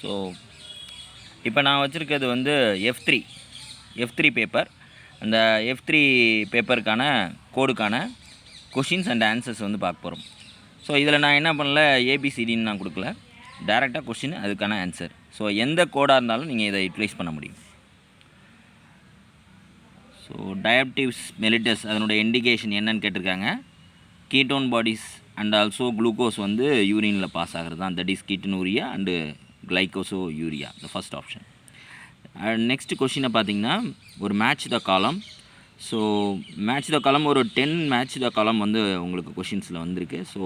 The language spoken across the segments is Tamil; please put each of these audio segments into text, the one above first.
ஸோ இப்போ நான் வச்சுருக்கிறது வந்து F3 பேப்பர். அந்த F3 பேப்பருக்கான கோடுக்கான கொஷின்ஸ் அண்ட் ஆன்சர்ஸ் வந்து பார்க்க போகிறோம். ஸோ இதில் நான் என்ன பண்ணல, ஏபிசிடின்னு நான் கொடுக்கல, டைரெக்டாக கொஷின் அதுக்கான ஆன்சர். ஸோ எந்த கோடாக இருந்தாலும் நீங்கள் இதை யூட்டிலைஸ் பண்ண முடியும். ஸோ டயபிட்டிஸ் மெலிட்டஸ் அதனுடைய இண்டிகேஷன் என்னன்னு கேட்டிருக்காங்க. Ketone bodies and also glucose வந்து யூரினில் பாஸ் ஆகிறது தான். That is ketonuria and glycosuria, the first option. Next கொஷினை பார்த்தீங்கன்னா ஒரு match the column. So match the காலம் ஒரு 10 மேட்ச் த காலம் வந்து உங்களுக்கு கொஷின்ஸில் வந்திருக்கு. ஸோ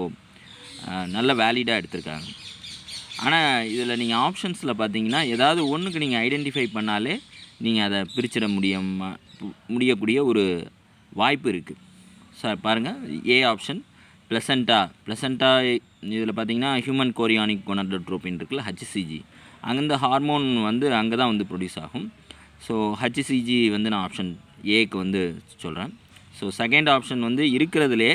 நல்ல வேலிடாக எடுத்திருக்காங்க. ஆனால் இதில் நீங்கள் ஆப்ஷன்ஸில் பார்த்தீங்கன்னா ஏதாவது ஒன்றுக்கு நீங்கள் ஐடென்டிஃபை பண்ணாலே நீங்கள் அதை பிரிச்சிட முடியக்கூடிய ஒரு வாய்ப்பு இருக்குது. சார் பாருங்கள், ஏ ஆப்ஷன் ப்ளசண்டா இதில் பார்த்தீங்கன்னா ஹியூமன் கோரியானிக் கொனடோட்ரோபின் இருக்குல்ல, ஹச்சிசிஜி, அங்கே ஹார்மோன் வந்து அங்கே தான் வந்து ப்ரொடியூஸ் ஆகும். ஸோ ஹச்சிசிஜி வந்து நான் ஆப்ஷன் ஏக்கு வந்து சொல்கிறேன். ஸோ செகண்ட் ஆப்ஷன் வந்து இருக்கிறதுலே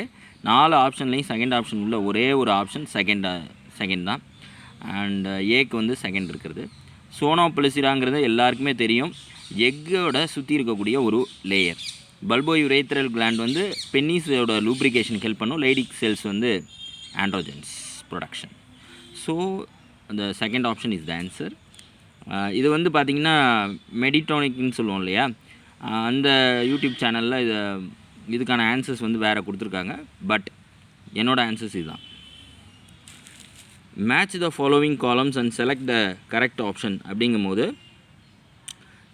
4 ஆப்ஷன்லேயும் செகண்ட் ஆப்ஷன் உள்ள ஒரே ஒரு ஆப்ஷன் செகண்ட் தான். அண்ட் ஏக்கு வந்து செகண்ட் இருக்கிறது. சோனோபொலிசிராங்கிறது எல்லாருக்குமே தெரியும், எக்கோட சுற்றி இருக்கக்கூடிய ஒரு லேயர். பல்போயுரேத்ரல் கிளாண்ட் வந்து பென்னிஸோட லூப்ரிகேஷனுக்கு ஹெல்ப் பண்ணும். லேடிக் செல்ஸ் வந்து ஆண்ட்ரோஜன்ஸ் ப்ரொடக்ஷன். ஸோ அந்த second option is the answer. இது வந்து பார்த்திங்கன்னா மெடிட்ரானிக்னு சொல்லுவோம் இல்லையா, அந்த யூடியூப் சேனலில் இதுக்கான ஆன்சர்ஸ் வந்து வேறு கொடுத்துருக்காங்க. பட் என்னோடய ஆன்சர்ஸ் இதுதான். Match the following columns and select the correct option அப்படிங்கும் போது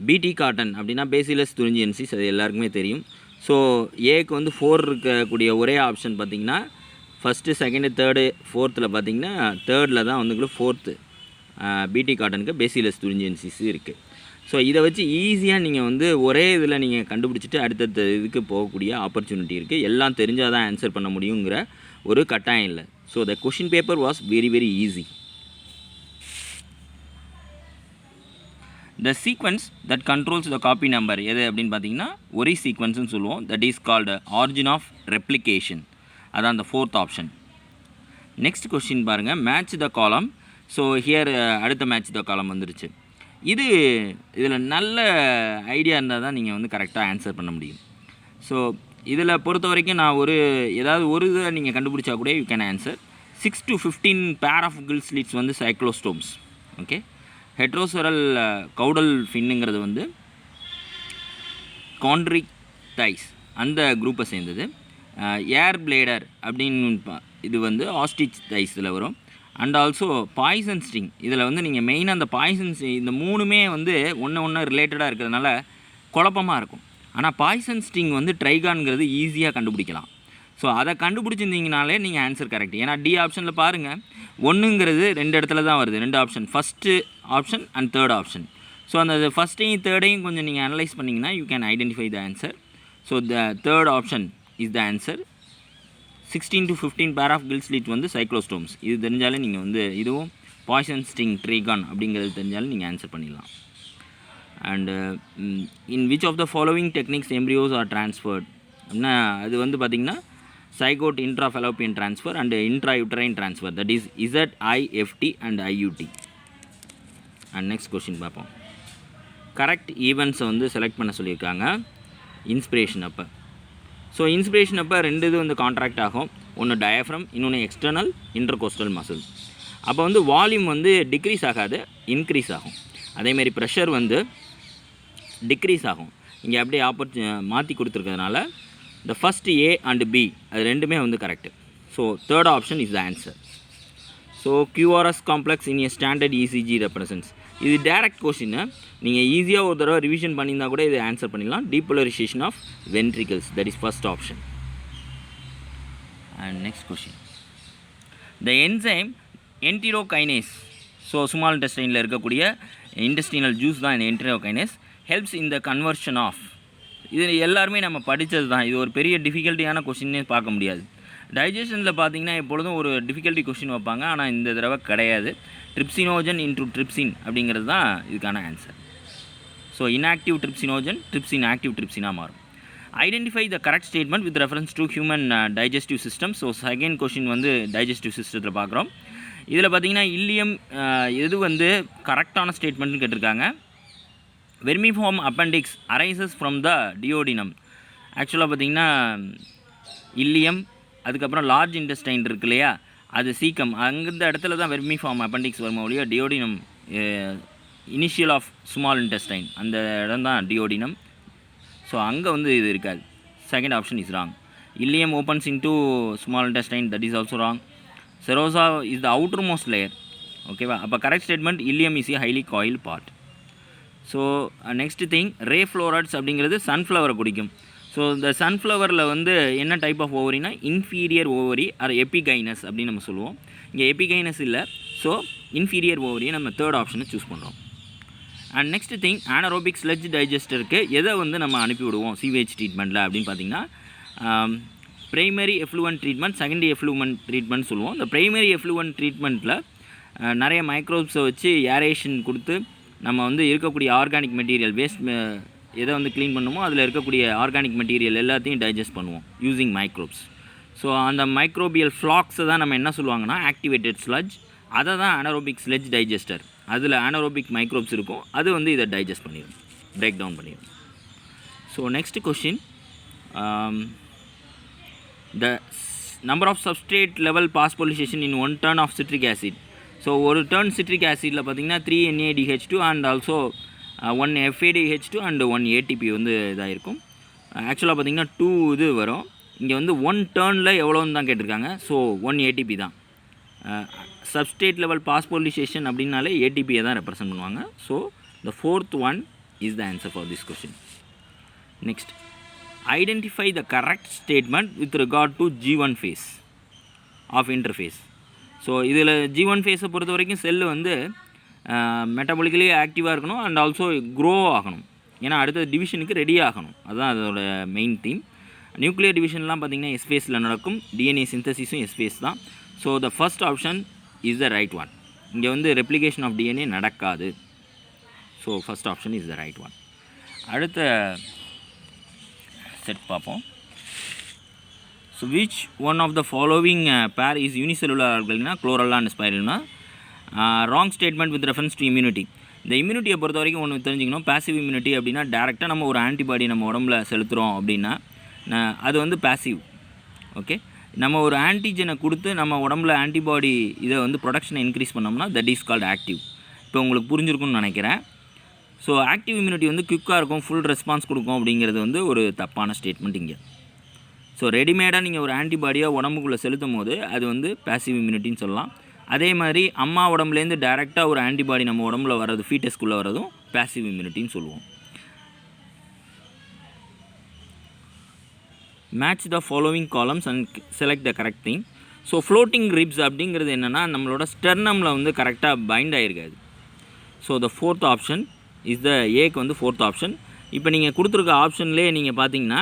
பிடி காட்டன் அப்படின்னா பேசிலஸ் துரிஞ்சியன்சிஸ், அது எல்லாருக்குமே தெரியும். ஸோ ஏக்கு வந்து 4 இருக்கக்கூடிய ஒரே ஆப்ஷன் பார்த்திங்கன்னா ஃபஸ்ட்டு, செகண்டு, தேர்டு, ஃபோர்த்தில் பார்த்திங்கன்னா தேர்டில் தான் வந்து 4th பிடி காட்டனுக்கு பேசிலஸ் துரிஞ்சியன்சிஸ் இருக்குது. ஸோ இதை வச்சு ஈஸியாக நீங்கள் வந்து ஒரே இதில் நீங்கள் கண்டுபிடிச்சிட்டு அடுத்தடுத்த இதுக்கு போகக்கூடிய ஆப்பர்ச்சுனிட்டி இருக்குது. எல்லாம் தெரிஞ்சால் தான் ஆன்சர் பண்ண முடியுங்கிற ஒரு கட்டாயம் இல்லை. So the question paper was very easy. The sequence that controls the copy number எது அப்படின்னு பார்த்தீங்கன்னா ஒரே சீக்வன்ஸ்னு சொல்லுவோம். That is called origin of replication. அதான் அந்த 4th ஆப்ஷன். நெக்ஸ்ட் கொஸ்டின் பாருங்கள், match the column. So here அடுத்த மேட்ச் த காலம் வந்துருச்சு. இதில் நல்ல ஐடியா இருந்தால் தான் நீங்கள் வந்து கரெக்டாக ஆன்சர் பண்ண முடியும். ஸோ இதில் பொறுத்த வரைக்கும் நான் ஏதாவது ஒரு இதை நீங்கள் கண்டுபிடிச்சா கூட you can answer. 6 to 15 pair of kill slits வந்து சைக்ளோஸ்டோம்ஸ். ஓகே, ஹெட்ரோசரல் கவுடல் ஃபின்னுங்கிறது வந்து காண்ட்ரிக் டைஸ் அந்த குரூப்பை சேர்ந்தது. ஏர் பிளேடர் அப்படின்னு இது வந்து ஆஸ்டிச் டைஸில் வரும். அண்ட் ஆல்சோ பாய்சன் ஸ்டிங், இதில் வந்து நீங்கள் மெயினாக அந்த பாய்சன் இந்த 3மே வந்து ஒன்று ரிலேட்டடாக இருக்கிறதுனால குழப்பமாக இருக்கும். ஆனால் பாய்சன் ஸ்டிங் வந்து ட்ரைகான்ங்கிறது ஈஸியாக கண்டுபிடிக்கலாம். ஸோ அதை கண்டுபிடிச்சிருந்தீங்கனாலே நீங்கள் ஆன்சர் கரெக்ட். ஏன்னா டி ஆப்ஷனில் பாருங்கள், 1ங்கிறது 2 இடத்துல தான் வருது, 2 option, first option and third option. So அந்த ஃபஸ்ட்டையும் தேர்டையும் கொஞ்சம் நீங்கள் அனலைஸ் பண்ணிங்கன்னா you can identify the answer. So the third option is the answer. 16 to 15 pair of kill slit வந்து சைக்ளோஸ்டோம்ஸ். இது தெரிஞ்சாலே நீங்கள் வந்து இதுவும் பாய்சன் ஸ்டிங் ட்ரைகான் அப்படிங்கிறது தெரிஞ்சாலும் நீங்கள் ஆன்சர் பண்ணிடலாம். And in which of the following techniques embryos are transferred அப்படின்னா அது வந்து பார்த்திங்கன்னா zygote intrafallopian transfer and intrauterine transfer. That is ZIFT and IUT. And next question பார்ப்போம். கரெக்ட் ஈவெண்ட்ஸை வந்து செலக்ட் பண்ண சொல்லியிருக்காங்க இன்ஸ்பிரேஷன் அப்போ. ஸோ இன்ஸ்பிரேஷன் அப்போ 2 இது வந்து கான்ட்ராக்ட் ஆகும். ஒன்று டயஃப்ரம், இன்னொன்று எக்ஸ்டர்னல் இன்டர்கோஸ்டல் மசில். அப்போ வந்து வால்யூம் வந்து டிக்ரீஸ் ஆகாது, இன்க்ரீஸ் ஆகும். அதேமாரி ப்ரெஷர் வந்து டிக்ரீஸ் ஆகும். இங்கே அப்படியே மாற்றி கொடுத்துருக்கிறதுனால the first A and B அது ரெண்டுமே வந்து correct. So third option is the answer. So QRS complex in A standard ECG represents. இது டேரக்ட் கொஷின்னு, நீங்கள் ஈஸியாக ஒரு தடவை ரிவிஷன் பண்ணியிருந்தால் கூட இதை ஆன்சர் பண்ணிடலாம். Depolarisation of ventricles, that is first option. And next question, the enzyme enterokinase. So small இன்டெஸ்டைனில் இருக்கக்கூடிய இன்டெஸ்டினல் ஜூஸ் தான் enterokinase. Helps in the conversion of. இது எல்லாருமே நம்ம படித்தது தான். இது ஒரு பெரிய டிஃபிகல்ட்டியான கொஷின்னே பார்க்க முடியாது. டைஜஷனில் பார்த்தீங்கன்னா எப்பொழுதும் ஒரு டிஃபிகல்ட்டி கொஷின் வைப்பாங்க, ஆனால் இந்த தடவை கிடையாது. ட்ரிப்சினோஜன் இன்டூ ட்ரிப்சின் அப்படிங்கிறது தான் இதுக்கான answer. So inactive trypsinogen trypsin active ட்ரிப்சினாக மாறும். Identify the correct statement with reference to human digestive system. So second question வந்து டைஜஸ்டிவ் சிஸ்டத்தில் பார்க்குறோம். இதில் பார்த்தீங்கன்னா இல்லியம் எது வந்து கரெக்டான ஸ்டேட்மெண்ட்னு கேட்டிருக்காங்க. Vermiform appendix arises from the duodenum. ஆக்சுவலாக பார்த்தீங்கன்னா இல்லியம், அதுக்கப்புறம் லார்ஜ் இன்டெஸ்டைன் இருக்கு இல்லையா, அது சீக்கம், அங்கிருந்த இடத்துல தான் வெர்மிஃபார்ம் அப்பெண்டிக்ஸ் வரும் ஒழிய duodenum initial of small intestine அந்த இடம் தான் டியோடினம். ஸோ அங்கே வந்து இது இருக்காது. Second option is wrong. Ilium opens into small intestine, that is also wrong. Serosa is the outermost layer. Okay, அப்போ correct statement ilium is a highly coiled part. So next thing, ray florets அப்படிங்கிறது சன்ஃப்ளவரை குடிக்கும். ஸோ இந்த சன்ஃப்ளவரில் வந்து என்ன டைப் ஆஃப் ஓவரினா இன்ஃபீரியர் ஓவரி ஆர் எபிகைனஸ் அப்படின்னு நம்ம சொல்லுவோம். இங்கே எபிகைனஸ் இல்லை, ஸோ இன்ஃபீரியர் ஓவரியை நம்ம தேர்ட் ஆப்ஷனை சூஸ் பண்ணுறோம். And next thing, anaerobic sludge டைஜஸ்டருக்கு எதை வந்து நம்ம அனுப்பி விடுவோம் சிவேஜ் ட்ரீட்மெண்ட்டில் அப்படின்னு பார்த்தீங்கன்னா primary effluent treatment, secondary effluent treatment சொல்லுவோம். இந்த ப்ரைமரி எஃப்ளூவன்ட் ட்ரீட்மெண்ட்டில் நிறைய மைக்ரோப்ஸை வச்சு ஏரேஷன் கொடுத்து நம்ம வந்து இருக்கக்கூடிய ஆர்கானிக் மெட்டீரியல் வேஸ்ட் எதை வந்து க்ளீன் பண்ணுமோ அதில் இருக்கக்கூடிய ஆர்கானிக் மெட்டீரியல் எல்லாத்தையும் டைஜஸ்ட் பண்ணுவோம் யூஸிங் மைக்ரோப்ஸ். ஸோ அந்த மைக்ரோபியல் ஃப்ளாக்ஸை தான் நம்ம என்ன சொல்லுவாங்கன்னா ஆக்டிவேட்டட் ஸ்லட்ஜ், அதை தான் அனரோபிக் ஸ்லெட்ஜ் டைஜஸ்டர். அதில் அனரோபிக் மைக்ரோப்ஸ் இருக்கும், அது வந்து இதை டைஜஸ்ட் பண்ணிடும், பிரேக் டவுன் பண்ணிடும். So next question, the number of substrate level phosphorylation in one turn of citric acid. So ஒரு டர்ன் சிட்ரிக் ஆசிடில் பார்த்தீங்கன்னா 3 NADH2 and also 1 FADH2 and 1 ATP வந்து இதாக இருக்கும். ஆக்சுவலாக பார்த்தீங்கன்னா 2 இது வரும். இங்கே வந்து 1 டர்னில் எவ்வளோன்னு தான் கேட்டிருக்காங்க. ஸோ 1 ATP தான். சப்ஸ்டேட் லெவல் பாஸ்போரிலேஷன் அப்படின்னாலே ஏடிபியை தான் ரெப்ரசன்ட் பண்ணுவாங்க. So the fourth one is the answer for this question. Next, identify the correct statement with regard to G1 phase of interphase. So இதில் G1 phase பொறுத்த வரைக்கும் செல்லு வந்து மெட்டபாலிக்கலி ஆக்டிவாக இருக்கணும் அண்ட் ஆல்சோ க்ரோ ஆகணும். ஏன்னா அடுத்த டிவிஷனுக்கு ரெடி ஆகணும், அதுதான் அதோட மெயின் தீம். நியூக்ளியர் டிவிஷன்லாம் பார்த்திங்கன்னா எஸ் ஃபேஸில் நடக்கும், டிஎன்ஏ சிந்தசிஸும் எஸ் ஃபேஸ் தான். So the first option is the right one. இங்கே வந்து ரெப்ளிகேஷன் ஆஃப் டிஎன்ஏ நடக்காது. So first option is the right one. அடுத்த செட் பார்ப்போம். So which one of the following pair is unicellular ஆர்கனா, Chlorella and Spirulina? Wrong statement with reference to immunity. இந்த இம்யூனிட்டியை பொறுத்த வரைக்கும் ஒன்று தெரிஞ்சுக்கணும். பாசிவ் இம்யூனிட்டி அப்படின்னா டேரெக்டாக நம்ம ஒரு ஆன்டிபாடி நம்ம உடம்புல செலுத்துகிறோம் அப்படின்னா அது வந்து பாசிவ். ஓகே, நம்ம ஒரு ஆன்டிஜனை கொடுத்து நம்ம உடம்புல ஆன்டிபாடி இதை வந்து ப்ரொடக்ஷனை இன்க்ரீஸ் பண்ணோம்னா தட் இஸ் கால்டு ஆக்டிவ். இப்போ உங்களுக்கு புரிஞ்சிருக்கும்னு நினைக்கிறேன். ஸோ ஆக்டிவ் இம்யூனிட்டி வந்து குயிக்காக இருக்கும், ஃபுல் ரெஸ்பான்ஸ் கொடுக்கும் அப்படிங்கிறது வந்து ஒரு தப்பான ஸ்டேட்மெண்ட் இங்கே. ஸோ ரெடிமேடாக நீங்கள் ஒரு ஆன்டிபாடியாக உடம்புக்குள்ளே செலுத்தும் போது அது வந்து பாசிவ் இம்யூனிட்டின்னு சொல்லலாம். அதே மாதிரி அம்மா உடம்புலேருந்து டேரெக்டாக ஒரு ஆன்டிபாடி நம்ம உடம்புல வர்றது, ஃபீட்டஸ்க்குள்ளே வர்றதும் பாசிவ் இம்யூனிட்டின்னு சொல்லுவோம். Match the following columns and select the correct thing. So floating ribs அப்படிங்கிறது என்னென்னா நம்மளோட ஸ்டெர்னமில் வந்து கரெக்டாக பைண்ட் ஆகிருக்காது. So the fourth option is the ஏக்கு வந்து ஃபோர்த் ஆப்ஷன். இப்போ நீங்கள் கொடுத்துருக்க ஆப்ஷன்லேயே நீங்கள் பார்த்தீங்கன்னா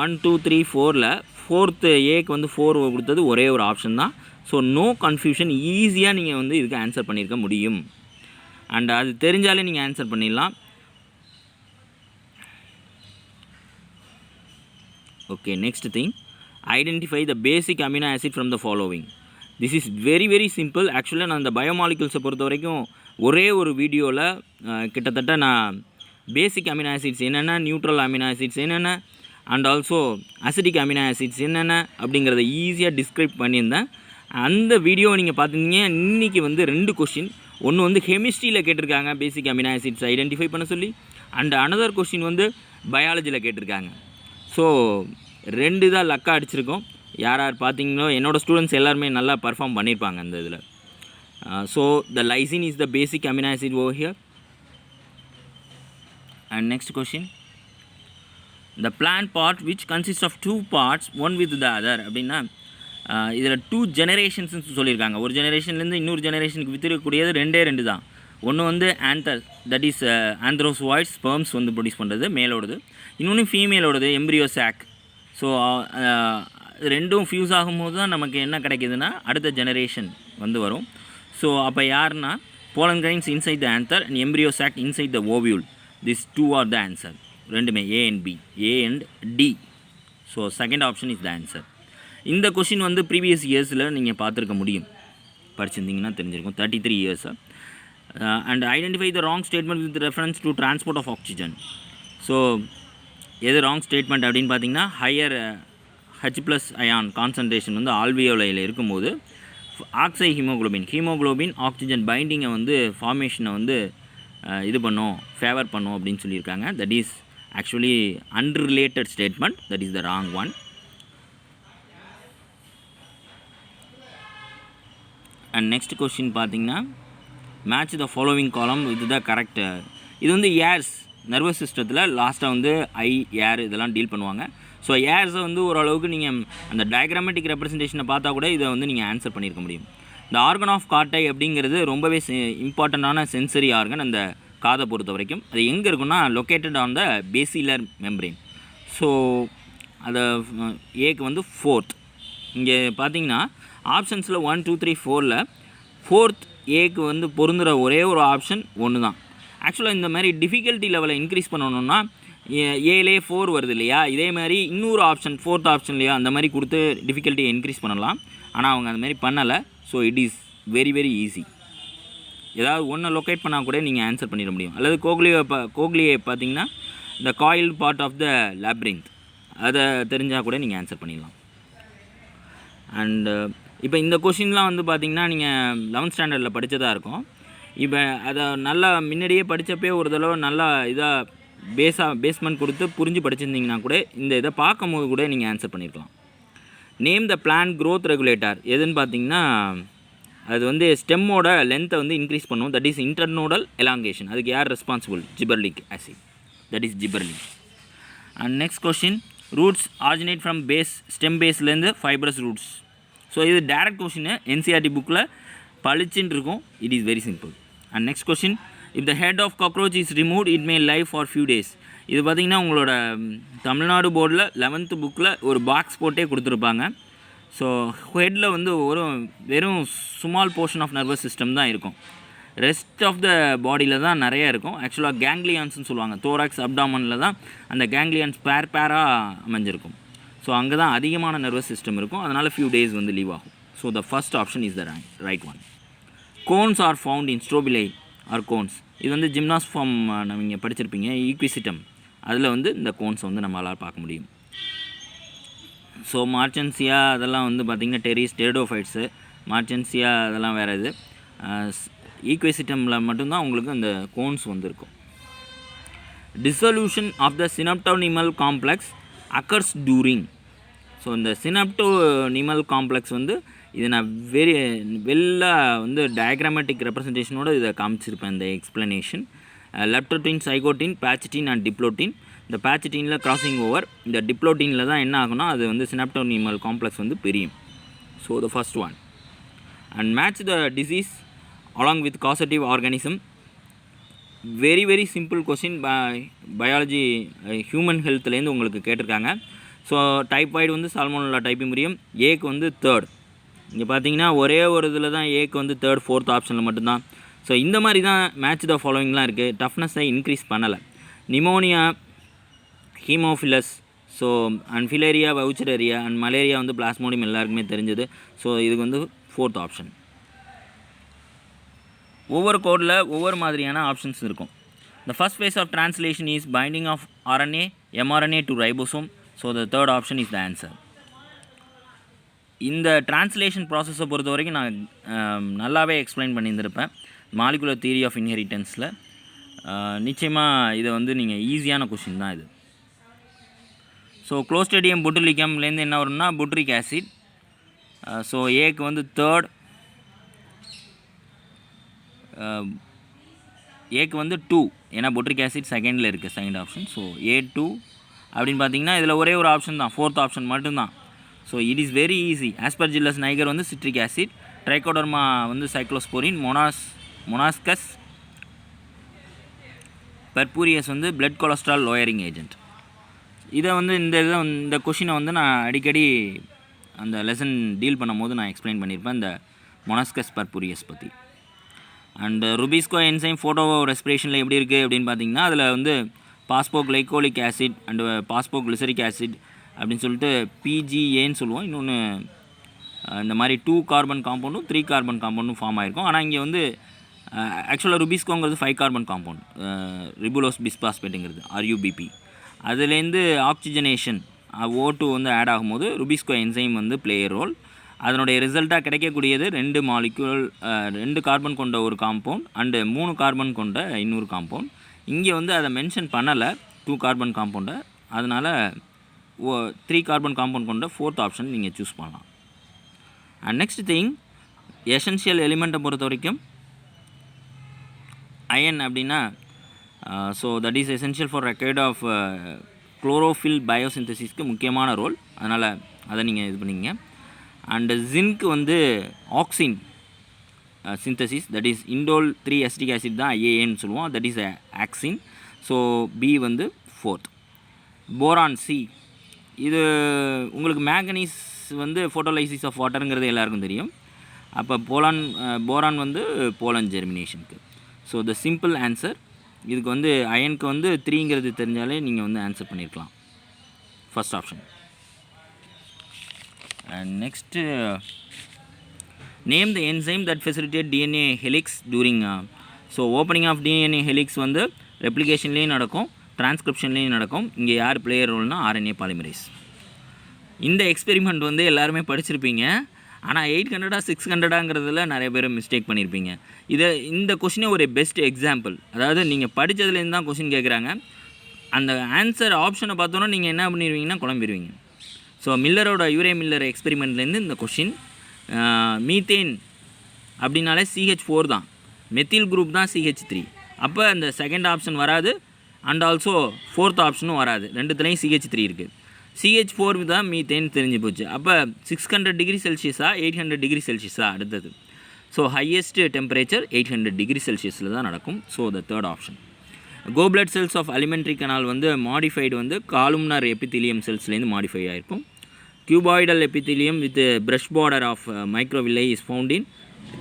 1 2 3 4ல் ஃபோர்த்து ஏக்கு வந்து 4 கொடுத்தது ஒரே ஒரு ஆப்ஷன் தான். ஸோ நோ கன்ஃபியூஷன், ஈஸியாக நீங்கள் வந்து இதுக்கு ஆன்சர் பண்ணியிருக்க முடியும். அண்ட் அது தெரிஞ்சாலே நீங்கள் ஆன்சர் பண்ணிடலாம். Okay, next thing, identify the basic amino acid from the following. This is very very simple. ஆக்சுவலாக நான் இந்த பயோமாலிகுல்ஸை பொறுத்த வரைக்கும் ஒரே ஒரு வீடியோவில் கிட்டத்தட்ட நான் பேசிக் அமினோ ஆசிட்ஸ் என்னென்ன, நியூட்ரல் அமினோ ஆசிட்ஸ் என்னென்ன, and also acidic amino acids என்னென்ன அப்படிங்கிறத ஈஸியாக டிஸ்கிரைப் பண்ணியிருந்தேன். அந்த வீடியோ நீங்கள் பார்த்துருந்தீங்க. இன்றைக்கி வந்து 2 கொஷின், ஒன்று வந்து கெமிஸ்ட்ரியில் கேட்டிருக்காங்க பேசிக் அமினோ ஆசிட்ஸ் ஐடென்டிஃபை பண்ண சொல்லி, அண்ட் அனதர் கொஷின் வந்து பயாலஜியில் கேட்டிருக்காங்க. ஸோ 2 தான் லக்காக அடிச்சிருக்கோம். யார் யார் பார்த்தீங்களோ என்னோடய ஸ்டூடெண்ட்ஸ் எல்லாருமே நல்லா பர்ஃபார்ம் பண்ணியிருப்பாங்க அந்த இதில். So the lysine is the basic amino acid over here. And next question, the plant part which consists of 2 parts one with the other அப்படின்னா இதில் 2 ஜெனரேஷன்ஸ்னு சொல்லியிருக்காங்க. ஒரு ஜெனரேஷன்லேருந்து இன்னொரு ஜெனரேஷனுக்கு வித்திருக்கக்கூடியது 2 தான். ஒன்று வந்து ஆந்தர், தட் இஸ் ஆந்த்ரோஸ்வாய்ட்ஸ் ஸ்பெர்ம்ஸ் வந்து ப்ரொடியூஸ் பண்ணுறது மேலோடது, இன்னொன்று ஃபீமேலோடது எம்ப்ரியோ சாக். ஸோ ரெண்டும் ஃபியூஸ் ஆகும்போது தான் நமக்கு என்ன கிடைக்கிதுன்னா அடுத்த ஜெனரேஷன் வந்து வரும். ஸோ அப்போ யாருன்னா pollen grains inside the anther and embryo sac inside the ovule. These 2 are the answer. ரெண்டுமே A and B, A and D. So second option is the answer. இந்த கொஷின் வந்து ப்ரீவியஸ் இயர்ஸில் நீங்கள் பார்த்துருக்க முடியும். படிச்சிருந்தீங்கன்னா தெரிஞ்சிருக்கும் 33 years. And identify the wrong statement with reference to transport of oxygen. So எது ராங் ஸ்டேட்மெண்ட் அப்படின்னு பார்த்தீங்கன்னா ஹையர் H+ அயான் கான்சன்ட்ரேஷன் வந்து ஆல்வியோலையில் இருக்கும்போது ஆக்சை ஹீமோகுளோபின் ஆக்சிஜன் பைண்டிங்கை வந்து ஃபார்மேஷனை வந்து இது பண்ணும் ஃபேவர் பண்ணும் அப்படின்னு சொல்லியிருக்காங்க. That is actually unrelated statement. That is the wrong one. And next question பார்த்தீங்கன்னா மேட்ச் த ஃபாலோவிங் காலம் இது த கரெக்ட். இது வந்து ஏர்ஸ் நர்வஸ் சிஸ்டத்தில் லாஸ்ட்டாக வந்து ஏர் இதெல்லாம் டீல் பண்ணுவாங்க. ஸோ ஏர்ஸை வந்து ஓரளவுக்கு நீங்கள் அந்த டயக்ராமேட்டிக் ரெப்ரசன்டேஷனை பார்த்தா கூட இதை வந்து நீங்கள் ஆன்சர் பண்ணியிருக்க முடியும். இந்த ஆர்கன் ஆஃப் காட்டை அப்படிங்கிறது ரொம்பவே இம்பார்ட்டண்ட்டான சென்சரி ஆர்கன் அந்த காதை பொறுத்த வரைக்கும். அது எங்கே இருக்குன்னா located on the basilar membrane. So அதை ஏக்கு வந்து 4th. இங்கே பார்த்தீங்கன்னா ஆப்ஷன்ஸில் 1 2 3 4ல் 4th ஏக்கு வந்து பொருந்துகிற ஒரே ஒரு ஆப்ஷன் ஒன்று தான். ஆக்சுவலாக இந்த மாதிரி டிஃபிகல்ட்டி லெவலை இன்க்ரீஸ் பண்ணணுன்னா ஏலே 4 வருது இல்லையா, இதே மாதிரி இன்னொரு ஆப்ஷன் 4th ஆப்ஷன் இல்லையா அந்த மாதிரி கொடுத்து டிஃபிகல்ட்டியை இன்க்ரீஸ் பண்ணலாம். ஆனால் அவங்க அந்த மாதிரி பண்ணலை. So it is very very easy. ஏதாவது ஒன்றை லொக்கேட் பண்ணால் கூட நீங்கள் ஆன்சர் பண்ணிட முடியும். அல்லது கோக்லியை பார்த்தீங்கன்னா இந்த coil part of the labyrinth அதை தெரிஞ்சால் கூட நீங்கள் ஆன்சர் பண்ணிடலாம். அண்டு இப்போ இந்த கொஷின்லாம் வந்து பார்த்திங்கன்னா நீங்கள் 11th ஸ்டாண்டர்டில் படித்ததாக இருக்கும். இப்போ அதை நல்லா முன்னாடியே படித்தப்பே ஒரு தடவை நல்லா இதாக பேஸ்மெண்ட் கொடுத்து புரிஞ்சு படிச்சிருந்தீங்கன்னா கூட இந்த இதை பார்க்கும்போது கூட நீங்கள் ஆன்சர் பண்ணியிருக்கலாம். Name the plant growth regulator எதுன்னு பார்த்தீங்கன்னா அது வந்து ஸ்டெம்மோட லென்த்தை வந்து இன்க்ரீஸ் பண்ணும். That is internodal elongation. அதுக்கு யார் responsible? Gibberellic acid. That is gibberellic. And next question roots originate from stem பேஸ்லேருந்து ஃபைப்ரஸ் ரூட்ஸ். ஸோ இது டேரக்ட் கொஷின் NCERT புக்கில் பளிச்சுன்னு இருக்கும். It is very simple. And next question if the head of cockroach is removed it may live for few days. இது பார்த்திங்கன்னா உங்களோட தமிழ்நாடு போர்டில் 11th புக்கில் ஒரு பாக்ஸ் போட்டே கொடுத்துருப்பாங்க. ஸோ ஹெட்டில் வந்து வெறும் small portion of nervous system தான் இருக்கும். ரெஸ்ட் ஆஃப் த பாடியில் தான் நிறையா இருக்கும். ஆக்சுவலாக கேங்லியான்ஸ்னு சொல்லுவாங்க. தோராக்ஸ் அப்டாமனில் தான் அந்த கேங்லியான்ஸ் பேராக அமைஞ்சிருக்கும். ஸோ அங்கே தான் அதிகமான நர்வஸ் சிஸ்டம் இருக்கும். அதனால் ஃபியூ டேஸ் வந்து லீவ் ஆகும். So the first option is the right one. Cones are found in strobili or cones. இது வந்து ஜிம்னாஸ்ஃபார்ம் நீங்கள் படிச்சிருப்பீங்க ஈக்விசிட்டம். அதில் வந்து இந்த கோன்ஸை வந்து நம்மளால் பார்க்க முடியும். ஸோ மார்ச்சன்சியா அதெல்லாம் வந்து பார்த்திங்கன்னா டெரிடோஃபைட்ஸு. மார்ச்சன்சியா அதெல்லாம் வேறு இது. ஈக்விசிட்டமில் மட்டும்தான் உங்களுக்கு அந்த கோன்ஸ் வந்து இருக்கும். Dissolution of the synaptonemal complex occurs during. So இந்த சினப்டோனிமல் காம்ப்ளெக்ஸ் வந்து இதை நான் வந்து டயக்ராமேட்டிக் ரெப்ரசன்டேஷனோட இதை காமிச்சிருப்பேன். இந்த எக்ஸ்ப்ளனேஷன் லெப்டோட்டின், சைகோட்டின், பேச்சிட்டின் அண்ட் டிப்ளோட்டின். இந்த பேச்சிட்டினில் கிராசிங் ஓவர், இந்த டிப்ளோட்டினில் தான் என்ன ஆகுனா அது வந்து சினப்டோனிமல் காம்ப்ளெக்ஸ் வந்து பிரியும். So the first one. And match the disease along with causative organism. Very very simple question. Biology human ஹெல்த்லேருந்து உங்களுக்கு கேட்டிருக்காங்க. ஸோ டைப்பாய்டு வந்து சால்மோனெல்லா டைப்பிமுரியம். ஏக்கு வந்து 3rd. இங்கே பார்த்தீங்கன்னா ஒரே ஒரு இதில் தான் ஏக்கு வந்து 3rd 4th ஆப்ஷனில் மட்டும்தான். ஸோ இந்த மாதிரி தான் மேட்ச் த ஃபாலோவிங்லாம் இருக்குது. டஃப்னஸை இன்க்ரீஸ் பண்ணலை. Pneumonia, Haemophilus, so and filaria, Wuchereria and malaria வந்து பிளாஸ்மோடியம் எல்லாருக்குமே தெரிஞ்சது. ஸோ இதுக்கு வந்து 4th ஆப்ஷன். ஒவ்வொரு கோடில் ஒவ்வொரு மாதிரியான ஆப்ஷன்ஸ் இருக்கும். The first phase of translation is binding of RNA, mRNA to ribosome. So the 3rd option is the answer. இந்த டிரான்ஸ்லேஷன் ப்ராசஸை பொறுத்த வரைக்கும் நான் நல்லாவே எக்ஸ்பிளைன் பண்ணியிருந்திருப்பேன் மாலிகுலர் தியரி ஆஃப் இன்ஹெரிட்டன்ஸில். நிச்சயமாக இதை வந்து நீங்கள் ஈஸியான கொஷின் தான் இது. ஸோ க்ளோஸ்ட்ரிடியம் பொட்டுலிக்கம்லேருந்து என்ன வரும்னா புட்ரிக் ஆசிட். ஸோ ஏக்கு வந்து 3rd, ஏக்கு வந்து 2. ஏன்னா புட்ரிக் ஆசிட் செகண்டில் இருக்குது, செகண்ட் ஆப்ஷன். ஸோ A2 அப்படின்னு பார்த்தீங்கன்னா இதில் ஒரே ஒரு ஆப்ஷன் தான், 4th ஆப்ஷன் மட்டும்தான். So it is very easy. Aspergillus niger வந்து சிட்ரிக் ஆசிட், ட்ரைகோடர்மா வந்து சைக்ளோஸ்போரின், மொனாஸ்கஸ் பர்பூரியஸ் வந்து பிளட் கொலஸ்ட்ரால் லோயரிங் ஏஜென்ட். இதை வந்து இந்த கொஷினை வந்து நான் அடிக்கடி அந்த லெசன் டீல் பண்ணும் போது நான் எக்ஸ்பிளைன் பண்ணியிருப்பேன் இந்த மொனாஸ்கஸ் பர்பூரியஸ் பற்றி. அண்டு ருபிஸ்கோ என்சைம் ஃபோட்டோ ரெஸ்பிரேஷனில் எப்படி இருக்குது அப்படின்னு பார்த்தீங்கன்னா அதில் வந்து பாஸ்போக்ளைகோலிக் ஆசிட் அண்டு பாஸ்போக்ளிசரிக் ஆசிட் அப்படின்னு சொல்லிட்டு PGAன்னு சொல்லுவோம். இன்னொன்று இந்த மாதிரி 2 கார்பன் காம்பவுண்டும் 3 கார்பன் காம்பவுண்டும் ஃபார்ம் ஆகிருக்கும். ஆனால் இங்கே வந்து ஆக்சுவலாக ருபிஸ்கோங்கிறது 5 கார்பன் காம்பவுண்ட், ரிபுலோஸ் பிஸ்பாஸ்பேட்டுங்கிறது RUBP. அதுலேருந்து ஆக்சிஜனேஷன் O2 வந்து ஆட் ஆகும்போது ருபிஸ்கோ என்சைம் வந்து ப்ளே ரோல். அதனுடைய ரிசல்ட்டாக கிடைக்கக்கூடியது 2 மாலிக்யூல், 2 கார்பன் கொண்ட ஒரு காம்பவுண்ட் அண்டு 3 கார்பன் கொண்ட இன்னொரு காம்பவுண்ட். இங்கே வந்து அதை மென்ஷன் பண்ணலை 2 கார்பன் காம்பவுண்டை, அதனால் 3 கார்பன் காம்பவுண்ட் கொண்ட 4th ஆப்ஷன் நீங்கள் சூஸ் பண்ணலாம். அண்ட் நெக்ஸ்ட் திங், எசென்ஷியல் எலிமெண்ட்டை பொறுத்த வரைக்கும் அயன் அப்படின்னா so that is essential for record of chlorophyll பயோசிந்தசிஸ்க்கு முக்கியமான ரோல், அதனால் அதை நீங்கள் இது பண்ணிங்க. அண்டு ஜிங்க் வந்து auxin synthesis, that is indole 3 acetic acid தான் IAAன்னு சொல்லுவோம், that is auxin. So B வந்து 4th. போரான் C, இது உங்களுக்கு மேங்கனீஸ் வந்து ஃபோட்டோலைசிஸ் ஆஃப் வாட்டருங்கிறது எல்லாருக்கும் தெரியும். அப்போ போரான் வந்து போலன் ஜெர்மினேஷனுக்கு. ஸோ த சிம்பிள் ஆன்சர் இதுக்கு வந்து அயனுக்கு வந்து 3ங்கிறது தெரிஞ்சாலே நீங்கள் வந்து ஆன்சர் பண்ணியிருக்கலாம், first option. And next, name the enzyme that facilitate DNA helix during. So opening of DNA helix வந்து ரெப்ளிகேஷன்லேயும் நடக்கும், டிரான்ஸ்கிரிப்ஷன்லேயும் நடக்கும். இங்கே யார் பிளேயர் ரோல்னா RNA பாலிமரேஸ். இந்த எக்ஸ்பெரிமெண்ட் வந்து எல்லாருமே படிச்சிருப்பீங்க, ஆனால் 800 600ங்கிறதுல நிறைய பேர் மிஸ்டேக் பண்ணியிருப்பீங்க. இந்த கொஷினே ஒரு பெஸ்ட் எக்ஸாம்பிள். அதாவது நீங்கள் படித்ததுலேருந்து தான் கொஷின் கேட்குறாங்க, அந்த ஆன்சர் ஆப்ஷனை பார்த்தோன்னா நீங்கள் என்ன பண்ணிடுவீங்கன்னா குழம்பிடுவீங்க. ஸோ மில்லரோட மில்லர் எக்ஸ்பெரிமெண்ட்லேருந்து இந்த கொஷின். மீத்தேன் அப்படின்னாலே CH4 தான், மெத்தில் குரூப் தான் CH3. அப்போ அந்த செகண்ட் ஆப்ஷன் வராது, அண்ட் ஆல்சோ 4th ஆப்ஷனும் வராது, ரெண்டுத்துலேயும் CH3 இருக்குது. CH4 தான் மீத்தேன் தெரிஞ்சு போச்சு. அப்போ 600 டிகிரி செல்சியஸா 800 டிகிரி செல்சியஸா அடுத்தது. ஸோ ஹையஸ்ட் டெம்பரேச்சர் 800 டிகிரி செல்சியஸில் தான் நடக்கும். So the third option. Goblet cells of alimentary canal வந்து மாடிஃபைடு வந்து காலும்னார் எபித்திலியம் செல்ஸ்லேருந்து மாடிஃபை ஆகிருக்கும். cuboidal epithelium with a brush border of microvilli is found in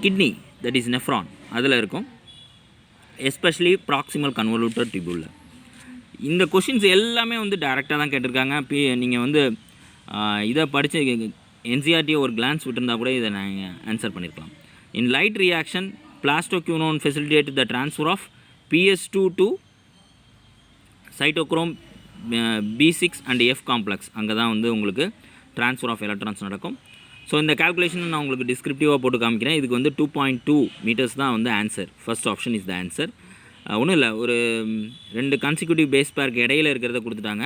kidney, that is nephron, அதில் இருக்கும், எஸ்பெஷலி ப்ராக்சிமல் கன்வல்யூட்டர் டியூபுலில். இந்த கொஷின்ஸ் எல்லாமே வந்து டேரெக்டாக தான் கேட்டிருக்காங்க. நீங்கள் வந்து இதை படித்து NCERT ஒரு கிளான்ஸ் விட்டுருந்தா கூட இதை நாங்கள் ஆன்சர் பண்ணியிருக்கலாம். In light reaction plastoquinone facilitate the transfer of PS2 to cytochrome B6 and F complex. அங்கே தான் வந்து உங்களுக்கு ட்ரான்ஸ்ஃபர் ஆஃப் எலக்ட்ரான்ஸ் நடக்கும். ஸோ இந்த கால்குலேஷன் நான் உங்களுக்கு டிஸ்கிரிப்டிவாக போட்டு காமிக்கிறேன். இதுக்கு வந்து 2.2 மீட்டர்ஸ் தான் வந்து answer. First option is the answer. ஒன்றும் இல்லை, ஒரு 2 கன்சிக்யூட்டிவ் பேஸ் பேருக்கு இடையில இருக்கிறத கொடுத்துட்டாங்க.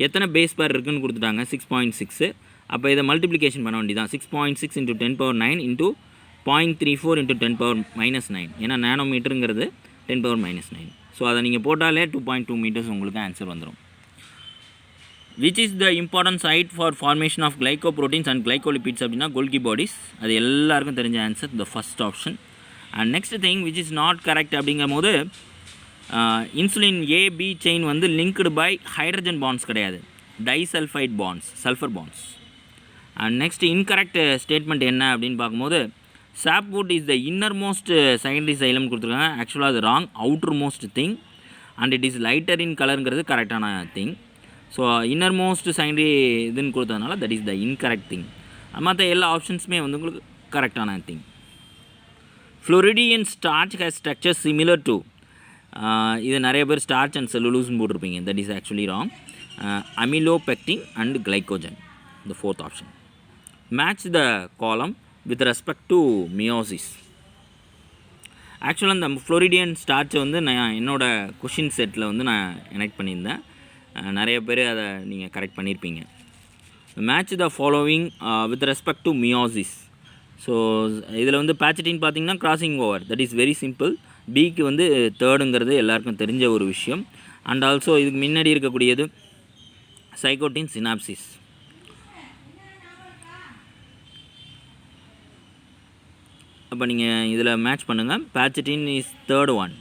எத்தனை பேஸ் பேர் இருக்குதுன்னு கொடுத்துட்டாங்க, 6.6. அப்போ இதை மல்டிப்ளிகேஷன் பண்ண வேண்டியதான். 6.6 × 10⁻9 × 0.34 × 10⁻−9. ஏன்னா நேனோமீட்டருங்கிறது 10⁻−9. ஸோ அதை நீங்கள் போட்டாலே 2.2 மீட்டர்ஸ் உங்களுக்கு ஆன்சர் வந்துடும். Which is the important site for formation of glycoproteins and glycolipids அப்படின்னா கோல்கி பாடிஸ். அது எல்லாருக்கும் தெரிஞ்ச answer, the first option. And next thing which is not correct அப்படிங்கும் போது, இன்சுலின் AB செயின் வந்து லிங்க்டு பை ஹைட்ரஜன் பாண்ட்ஸ் கிடையாது, disulphide bonds, sulphur bonds. And next incorrect statement என்ன அப்படின்னு பார்க்கும்போது, sapwood is the inner most secondary xylem கொடுத்துருக்காங்க. ஆக்சுவலாக அது wrong, outer most thing, and it is lighter in கலருங்கிறது கரெக்டான thing. So inner most secondary இதுன்னு கொடுத்ததுனால that is the incorrect thing. மற்ற எல்லா ஆப்ஷன்ஸுமே வந்து உங்களுக்கு கரெக்டான thing. Floridean starch has structure similar to, இது நிறைய பேர் ஸ்டார்ச் அண்ட் செல்லுலூஸ்னு போட்டிருப்பீங்க, that is actually wrong. Amylopectin and glycogen, the 4th option. Match the column with respect to meiosis. ஆக்சுவலாக இந்த ஃப்ளோரிடியன் ஸ்டார்ச்சை வந்து நான் என்னோடய கொஷின் செட்டில் வந்து நான் கனெக்ட் பண்ணியிருந்தேன். நிறைய பேர் அதை நீங்கள் கரெக்ட் பண்ணியிருப்பீங்க. Match the following with respect to meiosis. So இதில் வந்து பேச்சட்டின் பார்த்தீங்கன்னா crossing over, that is very simple. பிக்கு வந்து 3rd எல்லாருக்கும் தெரிஞ்ச ஒரு விஷயம். அண்ட் ஆல்சோ இதுக்கு முன்னாடி இருக்கக்கூடியது சைக்கோட்டின் சினாப்சிஸ். அப்போ நீங்கள் இதில் மேட்ச் பண்ணுங்கள். பேச்சட்டின் இஸ் 3rd one.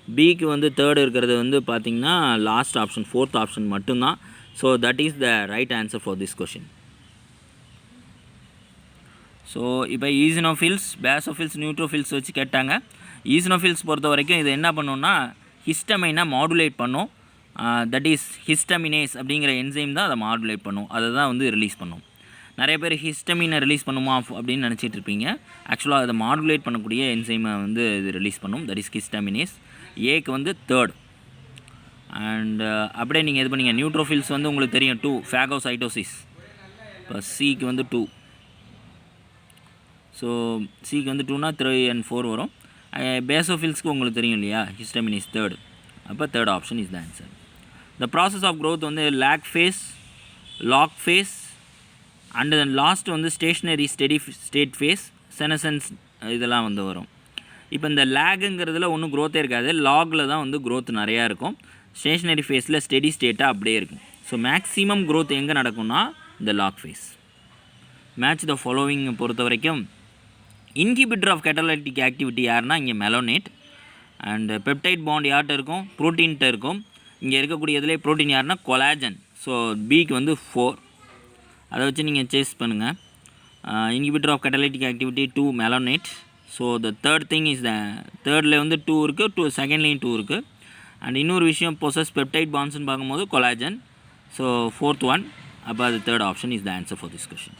பிக்கு வந்து 3rd இருக்கிறது வந்து பார்த்திங்கன்னா லாஸ்ட் ஆப்ஷன், 4th ஆப்ஷன் மட்டும்தான். So that is the right answer for this question. So இப்போ ஈசினோஃபில்ஸ், பேசோஃபில்ஸ், நியூட்ரோஃபில்ஸ் வச்சு கேட்டாங்க. ஈசினோஃபில்ஸ் பொறுத்த வரைக்கும் இது என்ன பண்ணோன்னா ஹிஸ்டமைனை மாடுலேட் பண்ணும். தட் இஸ் ஹிஸ்டமினேஸ் அப்படிங்கிற என்சைம் தான் அதை மாடுலேட் பண்ணும், அதை தான் வந்து ரிலீஸ் பண்ணும். நிறைய பேர் ஹிஸ்டமினை ரிலீஸ் பண்ணுமா அப்படின்னு நினச்சிட்டு இருப்பீங்க. ஆக்சுவலாக அதை மாடுலேட் பண்ணக்கூடிய என்சைமை வந்து இது ரிலீஸ் பண்ணும். That is histaminase. ஏக்கு வந்து தேர்ட். அண்ட் அப்படியே நீங்கள் இது பண்ணிங்க நியூட்ரோஃபில்ஸ் வந்து உங்களுக்கு தெரியும் 2 ஃபேகோசைட்டோசிஸ். இப்போ சிக்கு வந்து 2. ஸோ சிக்கு வந்து 2னா 3 and 4 வரும். பேசோஃபில்ஸ்க்கு உங்களுக்கு தெரியும் இல்லையா, ஹிஸ்டமினேஸ் தேர்ட். அப்போ third option is the answer. The process of growth வந்து lag phase, log phase and then last வந்து ஸ்டேஷ்னரி ஸ்டேட் ஃபேஸ், செனசன்ஸ் இதெல்லாம் வந்து வரும். இப்போ இந்த லேகுங்கிறதுல ஒன்றும் க்ரோத்தே இருக்காது. லாகில் தான் வந்து க்ரோத் நிறையா இருக்கும். ஸ்டேஷ்னரி ஃபேஸில் ஸ்டெடி ஸ்டேட்டாக அப்படியே இருக்கும். ஸோ மேக்ஸிமம் க்ரோத் எங்கே நடக்கும்னா இந்த log phase. Match the following பொறுத்த வரைக்கும் இன்ஹிபிட்டர் ஆஃப் கேட்டலைட்டிக் ஆக்டிவிட்டி யாருன்னா இங்கே மெலோனேட். அண்ட் பெப்டைட் பாண்ட் யார்கிட்ட இருக்கும், ப்ரோட்டீன்கிட்ட இருக்கும். இங்கே இருக்கக்கூடியதுலேயே ப்ரோட்டீன் யாருன்னா கொலாஜன். ஸோ பிக்கு வந்து 4. அதை வச்சு நீங்கள் சேஸ் பண்ணுங்கள். Inhibitor of catalytic activity 2 malonate. So the third thing is the தேர்டில் வந்து 2 இருக்குது, செகண்ட்லேயும் 2 இருக்குது. அண்ட் இன்னொரு விஷயம் பொசஸ் பெப்டைட் பாண்ட்ஸ்னு பார்க்கும்போது கொலாஜன். So 4th one. அப்போ அது third option is the answer for this question.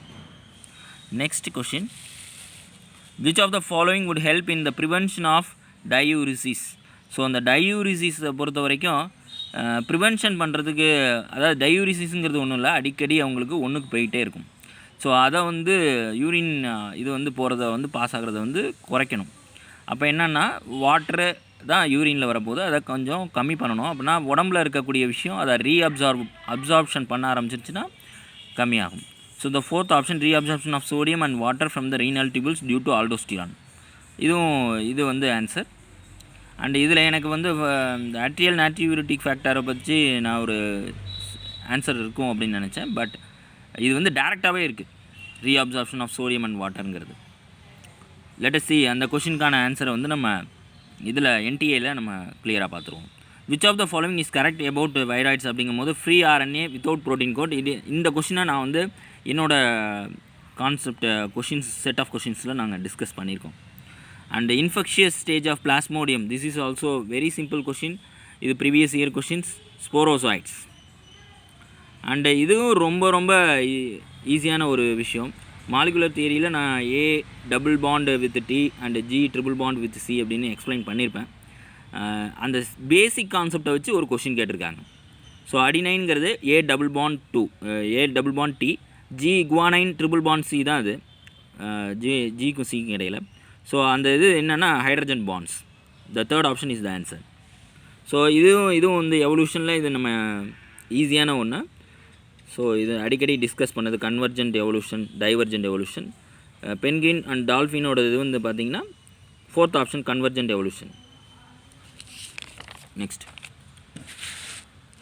Next question, which of the following would help in the prevention of diuresis? So அந்த டயூரிசிஸை பொறுத்த வரைக்கும் ப்ரிவென்ஷன் பண்ணுறதுக்கு, அதாவது டயூரிசிஸுங்கிறது ஒன்றும் இல்லை, அடிக்கடி அவங்களுக்கு ஒன்றுக்கு போயிட்டே இருக்கும். ஸோ அதை வந்து யூரின் இது வந்து போகிறத வந்து பாஸ் ஆகிறத வந்து குறைக்கணும். அப்போ என்னென்னா வாட்ரு தான் யூரினில் வரப்போது, அதை கொஞ்சம் கம்மி பண்ணணும். அப்படின்னா உடம்புல இருக்கக்கூடிய விஷயம் அதை அப்சார்ப்ஷன் பண்ண ஆரம்பிச்சிருச்சுன்னா கம்மியாகும். So the 4th option reabsorption of sodium and water from the renal tubules due to aldosterone. இது வந்து ஆன்சர். அண்ட் இதில் எனக்கு வந்து இந்த ஆட்ரியல் நாட்ரியூரிட்டிக் ஃபேக்டரை பற்றி நான் ஒரு ஆன்சர் இருக்கும் அப்படின்னு நினச்சேன். பட் இது வந்து டேரெக்டாகவே இருக்குது, ரீஅப்சார்ப்ஷன் ஆஃப் சோடியம் அண்ட் வாட்டருங்கிறது. லெட் அஸ் see அந்த கொஷினுக்கான ஆன்சரை வந்து நம்ம இதில் என்டிஏயில் நம்ம கிளியராக பார்த்துருவோம். Which of the following is correct about viroids அப்படிங்கும் போது free RNA without protein coat. இந்த கொஷினை நான் வந்து என்னோடய கான்செப்ட் கொஷின்ஸ் செட் ஆஃப் கொஷின்ஸில் நாங்கள் டிஸ்கஸ் பண்ணியிருக்கோம். And infectious stage of plasmodium, this is also very simple question. இது previous year questions. Sporozoites. And இதுவும் ரொம்ப ரொம்ப ஈஸியான ஒரு விஷயம். மாலிகுலர் தியரியில் நான் A double bond with T and G triple bond with C அப்படின்னு எக்ஸ்பிளைன் பண்ணியிருப்பேன். அந்த பேசிக் கான்செப்டை வச்சு ஒரு கொஷின் கேட்டிருக்காங்க. ஸோ அடினைன்கிறது A double bond 2, A double bond T, G guanine triple bond C தான் அது, ஜிக்கும் சிக்கும் இடையில். ஸோ அந்த இது என்னென்னா hydrogen bonds. The third option is the answer. So இதுவும் வந்து எவல்யூஷனில் இது நம்ம ஈஸியான ஒன்று. ஸோ இது அடிக்கடி டிஸ்கஸ் பண்ணது convergent evolution, divergent evolution. Penguin and டால்ஃபினோட இது வந்து பார்த்திங்கன்னா 4th option convergent evolution. Next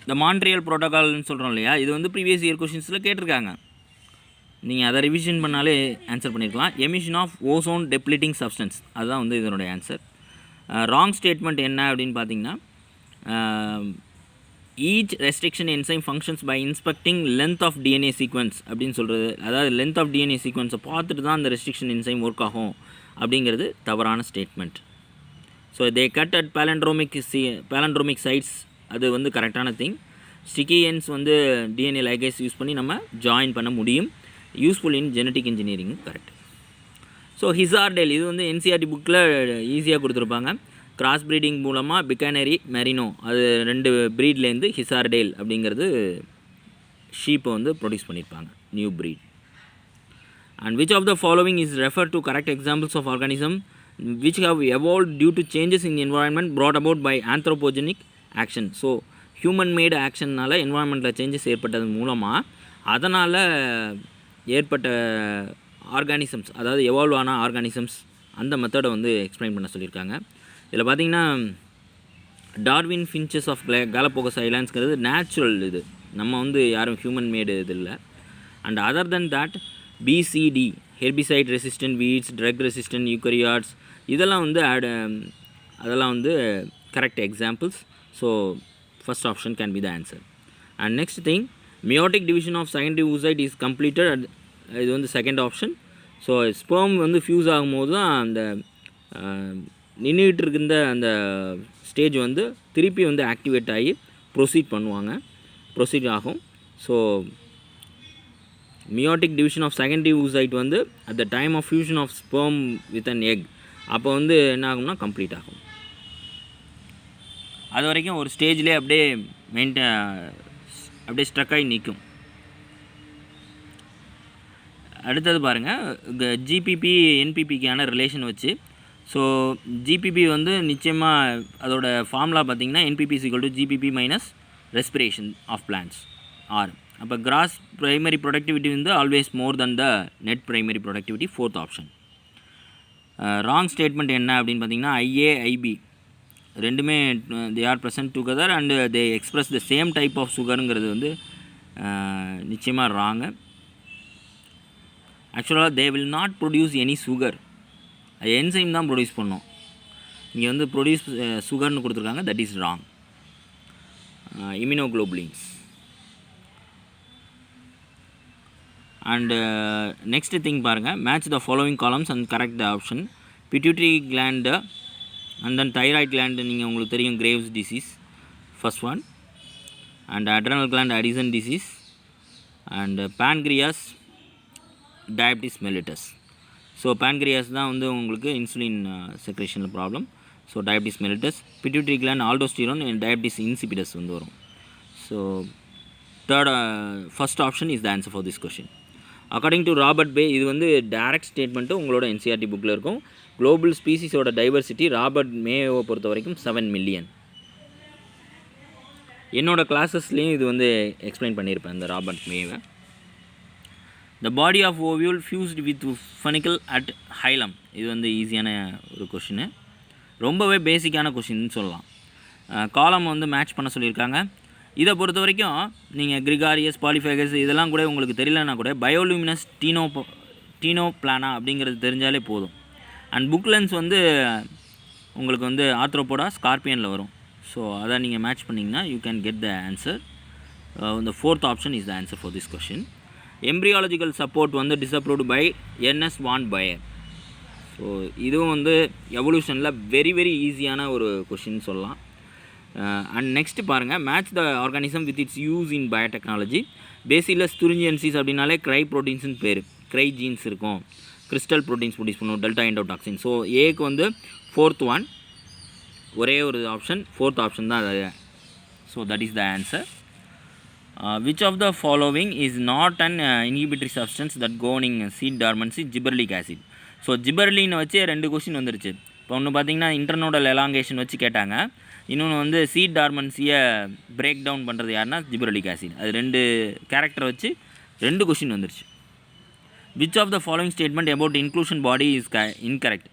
இந்த மான்ட்ரியல் ப்ரோட்டோகால்னு சொல்கிறோம் இல்லையா, இது வந்து ப்ரீவியஸ் இயர் கொஷின்ஸில் கேட்டிருக்காங்க. நீங்கள் அதை ரிவிஷன் பண்ணாலே ஆன்சர் பண்ணியிருக்கலாம். Emission of ozone depleting substance, அதுதான் வந்து இதனுடைய ஆன்சர். ராங் ஸ்டேட்மெண்ட் என்ன அப்படின்னு பார்த்தீங்கன்னா, each restriction enzyme functions by inspecting length of DNA sequence அப்படின்னு சொல்கிறது. அதாவது லென்த் ஆஃப் டிஎன்ஏ சீக்வன்ஸை பார்த்துட்டு தான் அந்த ரெஸ்ட்ரிக்ஷன் என்சைம் ஒர்க் ஆகும் அப்படிங்கிறது தவறான statement. So they cut at palindromic sites, அது வந்து கரெக்டான திங். ஸ்டிக்கி எண்ட்ஸ் வந்து டிஎன்ஏ லைகேஸ் யூஸ் பண்ணி நம்ம ஜாயின் பண்ண முடியும். Useful in genetic engineering, correct. So ஹிசார்டேல் இது வந்து என்சிஆர்டி புக்கில் ஈஸியாக கொடுத்துருப்பாங்க. கிராஸ் ப்ரீடிங் மூலமாக பிகானரி மெரினோ, அது 2 ப்ரீட்லேருந்து ஹிசார்டேல் அப்படிங்கிறது ஷீப்பை வந்து ப்ரொடியூஸ் பண்ணியிருப்பாங்க, new breed. And which of the following is refer to correct examples of organism which have evolved due to changes in the environment brought about by anthropogenic action. So human made ஆக்ஷன்னால் என்வாயன்மெண்ட்டில் சேஞ்சஸ் ஏற்பட்டது மூலமாக அதனால் ஏற்பட்ட ஆர்கானிசம்ஸ், அதாவது எவால்வ் ஆன ஆர்கானிசம்ஸ், அந்த மெத்தடை வந்து எக்ஸ்பிளைன் பண்ண சொல்லியிருக்காங்க. இதில் பார்த்திங்கன்னா டார்வின் ஃபின்ச்சஸ் ஆஃப் கேலப்போகஸ் ஐலாண்ட்ஸ்ங்கிறது நேச்சுரல், இது நம்ம வந்து யாரும் ஹியூமன் மேடு இது இல்லை. And other then that PCD herbicide resistant weeds, drug resistant eukaryotes, இதெல்லாம் வந்து அதெல்லாம் வந்து correct examples. So first option can be the answer. And next thing, meiotic division of secondary oocyte is completed, இது வந்து செகண்ட் ஆப்ஷன். ஸோ ஸ்பெர்ம் வந்து ஃபியூஸ் ஆகும்போது தான் அந்த நின்றுட்டு இருந்த அந்த ஸ்டேஜ் வந்து திருப்பி வந்து ஆக்டிவேட் ஆகி ப்ரொசீட் ஆகும். So meiotic division of secondary oocyte வந்து at the time of fusion of sperm with an egg அப்போ வந்து என்ன ஆகும்னா கம்ப்ளீட் ஆகும். அது வரைக்கும் ஒரு ஸ்டேஜ்லேயே அப்படியே ஸ்ட்ரக் ஆகி நிற்கும். அடுத்தது பாருங்கள் ஜிபிபி என்பிபிக்கான ரிலேஷன் வச்சு. ஸோ ஜிபிபி வந்து நிச்சயமாக அதோட ஃபார்முலா பார்த்திங்கன்னா NPP = GPP minus respiration of plants R. அப்போ கிராஸ் ப்ரைமரி ப்ரொடக்டிவிட்டி வந்து always more than the net primary productivity, fourth option. Wrong statement என்ன அப்படின்னு பார்த்தீங்கன்னா ஐஏ ஐபி ரெண்டுமே they are present together and they express the same type of சுகருங்கிறது வந்து நிச்சயமாக ராங்கு. ஆக்சுவலாக they will not produce any sugar, அது என்சைம் தான் ப்ரொடியூஸ் பண்ணோம். இங்கே வந்து ப்ரொடியூஸ் சுகர்னு கொடுத்துருக்காங்க, that is wrong. Immunoglobulins. And next thing பாருங்கள், match the following columns and correct the option. Pituitary gland and then thyroid gland நீங்கள் உங்களுக்கு தெரியும் Graves disease first one, and adrenal gland Addison disease, and pancreas diabetes mellitus. So pancreas தான் வந்து உங்களுக்கு இன்சுலின் செக்ரேஷனில் problem. So diabetes mellitus. Pituitary gland aldosterone and diabetes insipidus வந்து வரும். So first option is the answer for this question. According to Robert May, இது வந்து டைரக்ட் ஸ்டேட்மெண்ட்டு உங்களோட என்சிஆர்டி புக்கில் இருக்கும். குளோபல் ஸ்பீசிஸோட டைவர்சிட்டி ராபர்ட் மேவை பொறுத்த வரைக்கும் 7 மில்லியன். என்னோடய கிளாஸஸ்லேயும் இது வந்து எக்ஸ்பிளைன் பண்ணியிருப்பேன் இந்த ராபர்ட் மேவை. The body of ovule fused with funicle at hilum. இது வந்து ஈஸியான ஒரு கொஷின், ரொம்பவே பேசிக்கான கொஷின்னு சொல்லலாம். காலம் வந்து மேட்ச் பண்ண சொல்லியிருக்காங்க. இதை பொறுத்த வரைக்கும் நீங்கள் கிரிகாரியஸ் பாலிஃபேகஸ் இதெல்லாம் கூட உங்களுக்கு தெரியலன்னா கூட பயோலூமினஸ் டீனோ பிளானா அப்படிங்கிறது தெரிஞ்சாலே போதும். அண்ட் புக்லென்ஸ் வந்து உங்களுக்கு வந்து ஆத்ரோபோடா ஸ்கார்பியனில் வரும். ஸோ அதை நீங்கள் மேட்ச் பண்ணிங்கன்னா you can get the answer. இந்த fourth option is the answer for this question. Embryological support வந்து disapproved by Ernst von Baer. ஸோ இதுவும் வந்து எவல்யூஷனில் வெரி வெரி ஈஸியான ஒரு கொஷின் சொல்லலாம். அண்ட் நெக்ஸ்ட் பாருங்கள், match the organism with its use in biotechnology. Bacillus thuringiensis அப்படின்னாலே க்ரை ப்ரோட்டீன்ஸ்னு பேர். க்ரை ஜீன்ஸ் இருக்கும், கிறிஸ்டல் ப்ரோட்டீன்ஸ் ப்ரொடியூஸ் பண்ணும், டெல்டா எண்டோடாக்சின். ஸோ ஏக்கு வந்து ஃபோர்த் ஒன், ஒரே ஒரு ஆப்ஷன், ஃபோர்த் ஆப்ஷன் தான் அது. So that is the answer. Which of the following is not an inhibitory substance that governing seed dormancy? Gibberellic acid. So ஜிபர்லின்னு வச்சு 2 கொஸ்டின் வந்துருச்சு. இப்போ ஒன்று பார்த்தீங்கன்னா இன்டர்னோடல் எலாங்கேஷன் வச்சு கேட்டாங்க, இன்னொன்று வந்து சீட் டார்மன்சியை பிரேக் டவுன் பண்ணுறது யாருன்னா ஜிபர்லிக் ஆசிட். அது 2 கேரக்டர் வச்சு 2 கொஸ்டின் வந்துருச்சு. Which of the following statement about inclusion body is incorrect?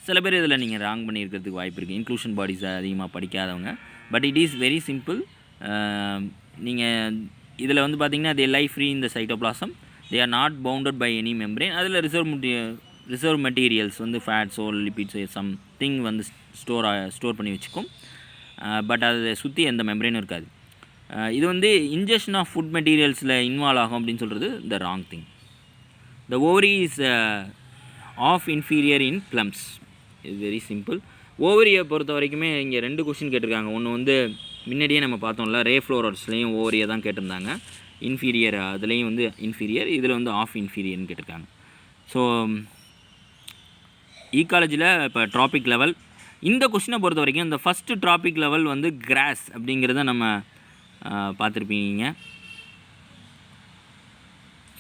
சில பேர் இதில் நீங்கள் ராங் பண்ணியிருக்கிறதுக்கு வாய்ப்பு இருக்குது, இன்க்ளூஷன் பாடிஸ் அதிகமாக படிக்காதவங்க. But it is very simple. நீங்கள் இதில் வந்து பார்த்தீங்கன்னா they lie free in the cytoplasm, they are not bounded by any membrane. அதில் ரிசர்வ் மெட்டீரியல்ஸ் வந்து ஃபேட்ஸோ லிபிட்ஸோ சம்திங் வந்து ஸ்டோர் பண்ணி வச்சுக்கும். பட் அதை சுற்றி எந்த மெம்பரேனும் இருக்காது. இது வந்து இன்ஜெக்ஷன் ஆஃப் ஃபுட் மெட்டீரியல்ஸில் இன்வால்வ் ஆகும் அப்படின்னு சொல்கிறது the wrong thing. The ovary is of inferior in plums. இது வெரி சிம்பிள். ஓவரியை பொறுத்த வரைக்குமே இங்கே 2 கொஸ்டின் கேட்டிருக்காங்க. ஒன்று வந்து முன்னாடியே நம்ம பார்த்தோம்ல, ரே ஃப்ளோரட்ஸ்லேயும் ஓவரியை தான் கேட்டிருந்தாங்க. இன்ஃபீரியர் அதுலேயும் வந்து இன்ஃபீரியர், இதில் வந்து ஆஃப் இன்ஃபீரியர்னு கேட்டிருக்காங்க. ஸோ ஈக்காலஜியில் இப்போ ட்ராபிக் லெவல், இந்த கொஸ்டினை பொறுத்த வரைக்கும் இந்த ஃபஸ்ட்டு ட்ராபிக் லெவல் வந்து கிராஸ் அப்படிங்கிறத நம்ம பார்த்துருப்பீங்க.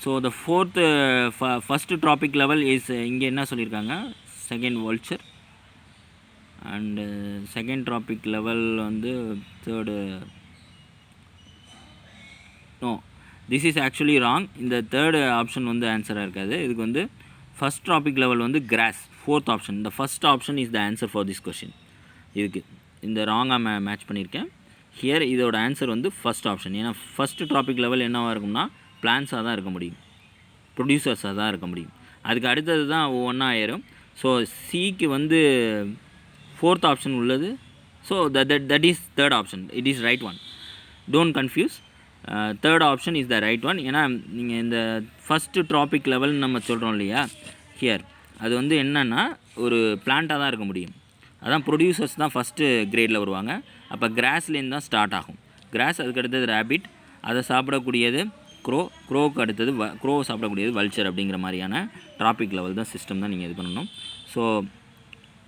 So the first trophic level is இங்கே என்ன சொல்லியிருக்காங்க, second vulture. And second trophic level வந்து third. No, this is actually wrong. இந்த தேர்டு ஆப்ஷன் வந்து ஆன்சராக இருக்காது. இதுக்கு வந்து ஃபஸ்ட் ட்ராபிக் லெவல் வந்து கிராஸ், ஃபோர்த் ஆப்ஷன். இந்த first option is the answer for this question. இதுக்கு இந்த ராங்காக மேட்ச் பண்ணியிருக்கேன். ஹியர் இதோட ஆன்சர் வந்து ஃபஸ்ட் ஆப்ஷன். ஏன்னா ஃபஸ்ட்டு ட்ராபிக் லெவல் என்னவாக இருக்கும்னா பிளான்ஸாக தான் இருக்க முடியும், ப்ரொடியூசர்ஸாக தான் இருக்க முடியும். அதுக்கு அடுத்தது தான் ஒவ்வொன்றா ஆயிரும். ஸோ சிக்கு வந்து ஃபோர்த் ஆப்ஷன் உள்ளது. So that is third option. It is right one, don't confuse. Third option is the right one. ஏன்னா நீங்கள் இந்த ஃபஸ்ட்டு ட்ராபிக் லெவல்னு நம்ம சொல்கிறோம் இல்லையா, ஹியர் அது வந்து என்னென்னா ஒரு பிளான்ட்டாக தான் இருக்க முடியும். அதான் ப்ரொடியூசர்ஸ் தான் ஃபஸ்ட்டு கிரேடில் வருவாங்க. அப்போ கிராஸ்லேருந்து தான் ஸ்டார்ட் ஆகும். கிராஸ், அதுக்கடுத்தது ரேபிட், அதை சாப்பிடக்கூடியது க்ரோவுக்கு அடுத்தது க்ரோ சாப்பிடக்கூடியது வல்ச்சர் அப்படிங்கிற மாதிரியான ட்ராபிக் லெவல் தான் சிஸ்டம் தான் நீங்கள் இது பண்ணணும். ஸோ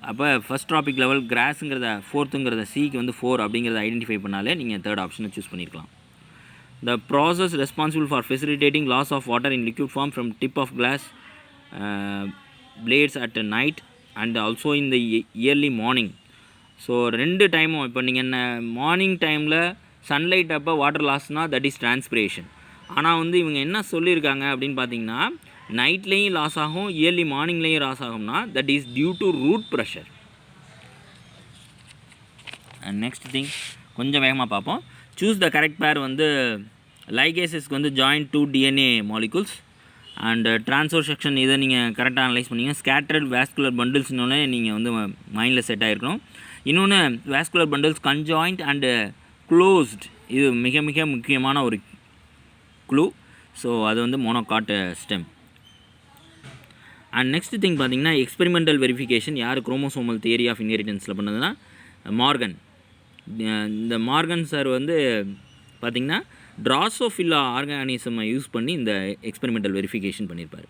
அப்போ ஃபஸ்ட் ட்ராபிக் லெவல் கிராஸுங்கிறத 4ங்கிறத சிக்கு வந்து 4 அப்படிங்கிறத ஐடென்டிஃபை பண்ணாலே நீங்கள் தேர்ட் ஆப்ஷனை சூஸ் பண்ணியிருக்கலாம். The process responsible for facilitating loss of water in liquid form from tip of glass blades at night and also in the early morning. So 2 டைமும் இப்போ நீங்கள் என்ன மார்னிங் டைமில் சன்லைட் அப்போ வாட்டர் லாஸ்னால் தட் இஸ் டிரான்ஸ்பிரேஷன். ஆனால் வந்து இவங்க என்ன சொல்லியிருக்காங்க அப்படின்னு பார்த்தீங்கன்னா நைட்லேயும் லாஸ் ஆகும், இயர்லி மார்னிங்லேயும் லாஸ் ஆகும்னா that is due to root pressure. And next thing கொஞ்சம் வேகமாக பார்ப்போம். சூஸ் த கரெக்ட் பேர் வந்து லைகேசஸ்க்கு வந்து joint 2 DNA molecules and transfer section இதை நீங்கள் கரெக்டாக அனலைஸ் பண்ணிங்க. ஸ்கேட்டர்ட் வேஸ்குலர் பண்டில்ஸ்னோடனே நீங்கள் வந்து மைண்டில் செட் ஆகிருக்கணும். இன்னொன்று vascular bundles conjoint and closed, இது மிக மிக முக்கியமான ஒரு க்ளூ. ஸோ அது வந்து monocot stem. And next thing பார்த்தீங்கன்னா எக்ஸ்பெரிமெண்டல் வெரிஃபிகேஷன் யார் குரோமோசோமல் தியரி ஆஃப் இன்ஹெரிட்டன்ஸில் பண்ணதுன்னா மார்கன். இந்த மார்கன் சார் வந்து பார்த்திங்கன்னா ட்ராசோஃபில்லா ஆர்கானிசமை யூஸ் பண்ணி இந்த எக்ஸ்பெரிமெண்டல் வெரிஃபிகேஷன் பண்ணியிருப்பார்.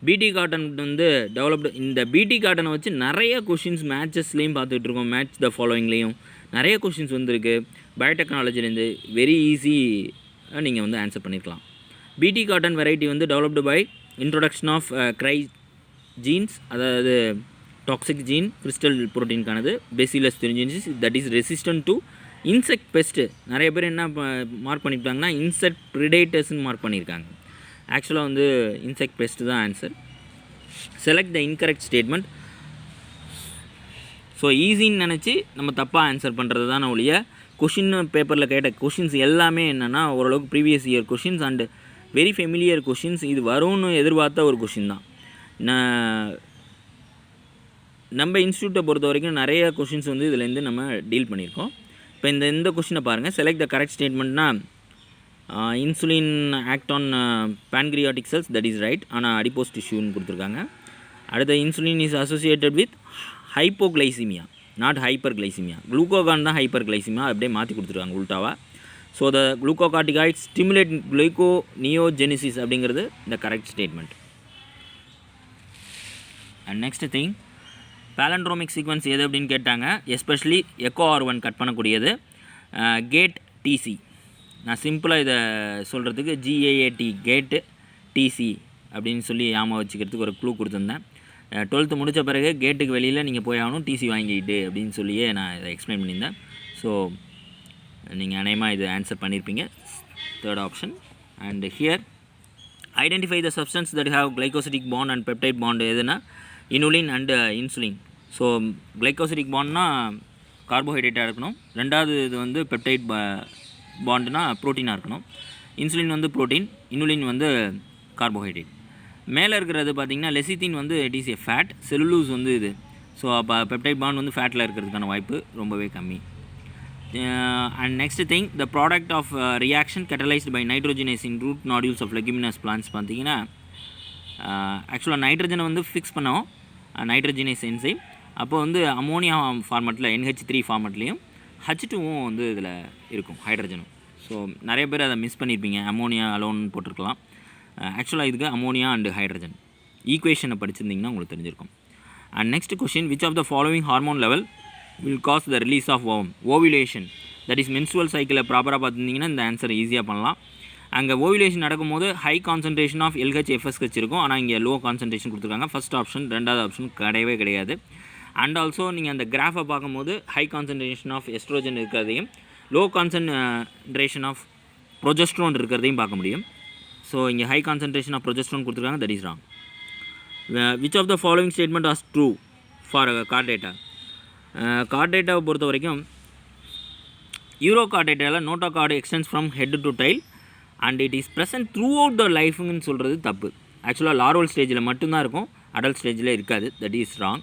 பிடி காட்டன் வந்து டெவலப்டு. இந்த பிடி காட்டனை வச்சு நிறைய கொஷின்ஸ் மேட்சஸ்லேயும் பார்த்துட்டு இருக்கோம், மேட்ச் த ஃபாலோயிங்லேயும் நிறைய கொஷின்ஸ் வந்துருக்கு. பயோடெக்னாலஜிலேருந்து வெரி ஈஸி நீங்கள் வந்து ஆன்சர் பண்ணியிருக்கலாம். பிடி காட்டன் வெரைட்டி வந்து developed by introduction of cry genes, அதாவது டாக்ஸிக் ஜீன் கிறிஸ்டல் ப்ரோட்டீனுக்கானது. Bacillus thuringiensis that is resistant to insect pest. நிறைய பேர் என்ன மார்க் பண்ணியிருப்பாங்கன்னா இன்செக்ட் ப்ரிடேட்டர்ஸ்னு மார்க் பண்ணியிருக்காங்க. ஆக்சுவலாக வந்து இன்செக்ட் பெஸ்ட்டு தான் answer. Select the incorrect statement. So ஈஸின்னு நினச்சி நம்ம தப்பாக ஆன்சர் பண்ணுறது தான் ஒழிய கொஷின் பேப்பரில் கேட்ட கொஷின்ஸ் எல்லாமே என்னென்னா ஓரளவுக்கு previous year questions and very familiar questions. இது வரும்னு எதிர்பார்த்த ஒரு கொஷின் தான். நம்ம இன்ஸ்டியூட்டை பொறுத்த வரைக்கும் நிறைய கொஷின்ஸ் வந்து இதுலேருந்து நம்ம டீல் பண்ணியிருக்கோம். இப்போ இந்த கொஷினை பாருங்கள். செலக்ட் த கரெக்ட் ஸ்டேட்மெண்ட்னா insulin act on pancreatic cells that is right, ஆனால் அடிப்போஸ் டிஷ்யூன்னு கொடுத்துருக்காங்க. அடுத்த insulin is associated with hypoglycaemia not hyperglycaemia. Glucagon தான் ஹைப்பர் கிளைசிமியா, அப்படியே மாற்றி கொடுத்துருக்காங்க உல்டாவாக. So the glucocorticoids stimulate gluconeogenesis அப்படிங்கிறது இந்த correct statement. And next thing palindromic sequence எது அப்படின்னு கேட்டாங்க. எஸ்பெஷலி எக்கோ R1 கட் பண்ணக்கூடியது கேட் டிசி. நான் சிம்பிளாக இதை சொல்கிறதுக்கு GAAT கேட்டு டிசி அப்படின்னு சொல்லி ஞாபகம் வச்சுக்கிறதுக்கு ஒரு க்ளூ கொடுத்துருந்தேன். 12th முடித்த பிறகு கேட்டுக்கு வெளியில் நீங்கள் போய் ஆகணும் டிசி வாங்கிட்டு அப்படின்னு சொல்லியே நான் இதை எக்ஸ்பிளைன் பண்ணியிருந்தேன். ஸோ நீங்கள் அநேகமாக இது ஆன்சர் பண்ணியிருப்பீங்க. Third option. And here identify the substance that have glycosidic bond and peptide bond எதுனா inulin and insulin. So glycosidic பாண்ட்னா கார்போஹைட்ரேட்டாக இருக்கணும். ரெண்டாவது இது வந்து பெப்டைட் பாண்டுனா ப்ரோட்டீனாக இருக்கணும். இன்சுலின் வந்து ப்ரோட்டீன், இனுலின் வந்து கார்போஹைட்ரேட். மேலே இருக்கிறது பார்த்திங்கன்னா லெசித்தின் வந்து இட் இஸ் ஏ ஃபேட், செல்லுலூஸ் வந்து இது. ஸோ அப்போ பெப்டைட் பாண்ட் வந்து ஃபேட்டில் இருக்கிறதுக்கான வாய்ப்பு ரொம்பவே கம்மி. And next thing the product of reaction catalysed by nitrogenase in root nodules of leguminous plants பார்த்திங்கன்னா ஆக்சுவலாக நைட்ரஜனை வந்து ஃபிக்ஸ் பண்ணோம் நைட்ரஜனேஸ் என்சைம். அப்போ வந்து அமோனியா ஃபார்மேட்டில் NH3 ஃபார்மேட்லேயும் H2வும் வந்து இதில் இருக்கும் ஹைட்ரஜனும். ஸோ நிறைய பேர் அதை மிஸ் பண்ணியிருப்பீங்க, அமோனியா அலோன் போட்டிருக்கலாம். ஆக்சுவலாக இதுக்கு அமோனியா அண்டு ஹைட்ரஜன் ஈக்குவேஷனை படிச்சிருந்திங்கன்னா உங்களுக்கு தெரிஞ்சிருக்கும். And next question which of the following hormone level will cause the release of ovulation that is menstrual சைக்கிளை ப்ராப்பராக பார்த்துருந்தீங்கன்னா இந்த ஆன்சர் ஈஸியாக பண்ணலாம். அங்கே ஓவிலேஷன் நடக்கும்போது high concentration of LH FSH இருக்கும், ஆனால் இங்கே லோ கான்சன்ட்ரேஷன் கொடுத்துருக்காங்க. First option. ரெண்டாவது ஆப்ஷன் கிடையவே கிடையாது. அண்ட் ஆல்சோ நீங்கள் அந்த கிராஃபை பார்க்கும்போது ஹை கான்சன்ட்ரேஷன் ஆஃப் எஸ்ட்ரோஜன் இருக்கிறதையும் லோ கான்சன்ட்ரேஷன் ஆஃப் ப்ரொஜெஸ்ட்ரோன் இருக்கிறதையும் பார்க்க முடியும். ஸோ இங்கே ஹை கான்சன்ட்ரேஷன் ஆஃப் ப்ரொஜெஸ்ட்ரோன் கொடுத்துருக்காங்க, that is wrong. Which of the following statement as true for Chordata. கார்டேட்டாவை பொறுத்த வரைக்கும் யூரோ கார்டேட்டாவில் notochord extends from head to tail and it is present throughout the லைஃப்னு சொல்கிறது தப்பு. ஆக்சுவலாக லார்வல் ஸ்டேஜில் மட்டும்தான் இருக்கும், அடல்ட் ஸ்டேஜில் இருக்காது, that is wrong.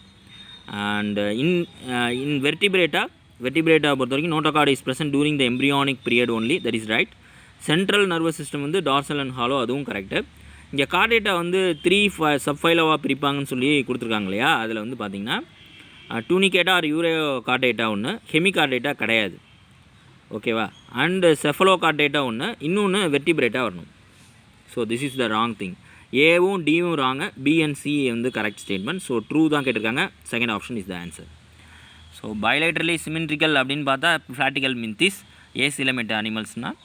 And in வெர்டிபிரேட்டாவை பொறுத்த வரைக்கும் notochord is present during the embryonic period only, that is right. Central nervous system வந்து டார்சல் அண்ட் ஹாலோ, அதுவும் கரெக்டு. இங்கே கார்டேட்டா வந்து 3 சப்ஃபைலோவாக பிரிப்பாங்கன்னு சொல்லி கொடுத்துருக்காங்க இல்லையா, அதில் வந்து பார்த்திங்கன்னா டூனிகேட்டா ஆர் யூரோ கார்டேட்டா ஒன்று, ஹெமி கார்டேட்டா கிடையாது, ஓகேவா. அண்டு செஃபலோ கார்டேட்டா ஒன்று, இன்னொன்று வெர்டிபிரேட்டாக வரணும். So this is the wrong thing. ஏவும் டியும் ராங்கு, பி அண்ட் சி வந்து கரெக்ட் ஸ்டேட்மெண்ட். ஸோ ட்ரூ தான் கேட்டிருக்காங்க. Second option is the answer. So bilaterally symmetrical அப்படின்னு பார்த்தா ஃப்ளாட்டிக்கல் மின்திஸ் ஏசிலமெட் அனிமல்ஸ்னால்.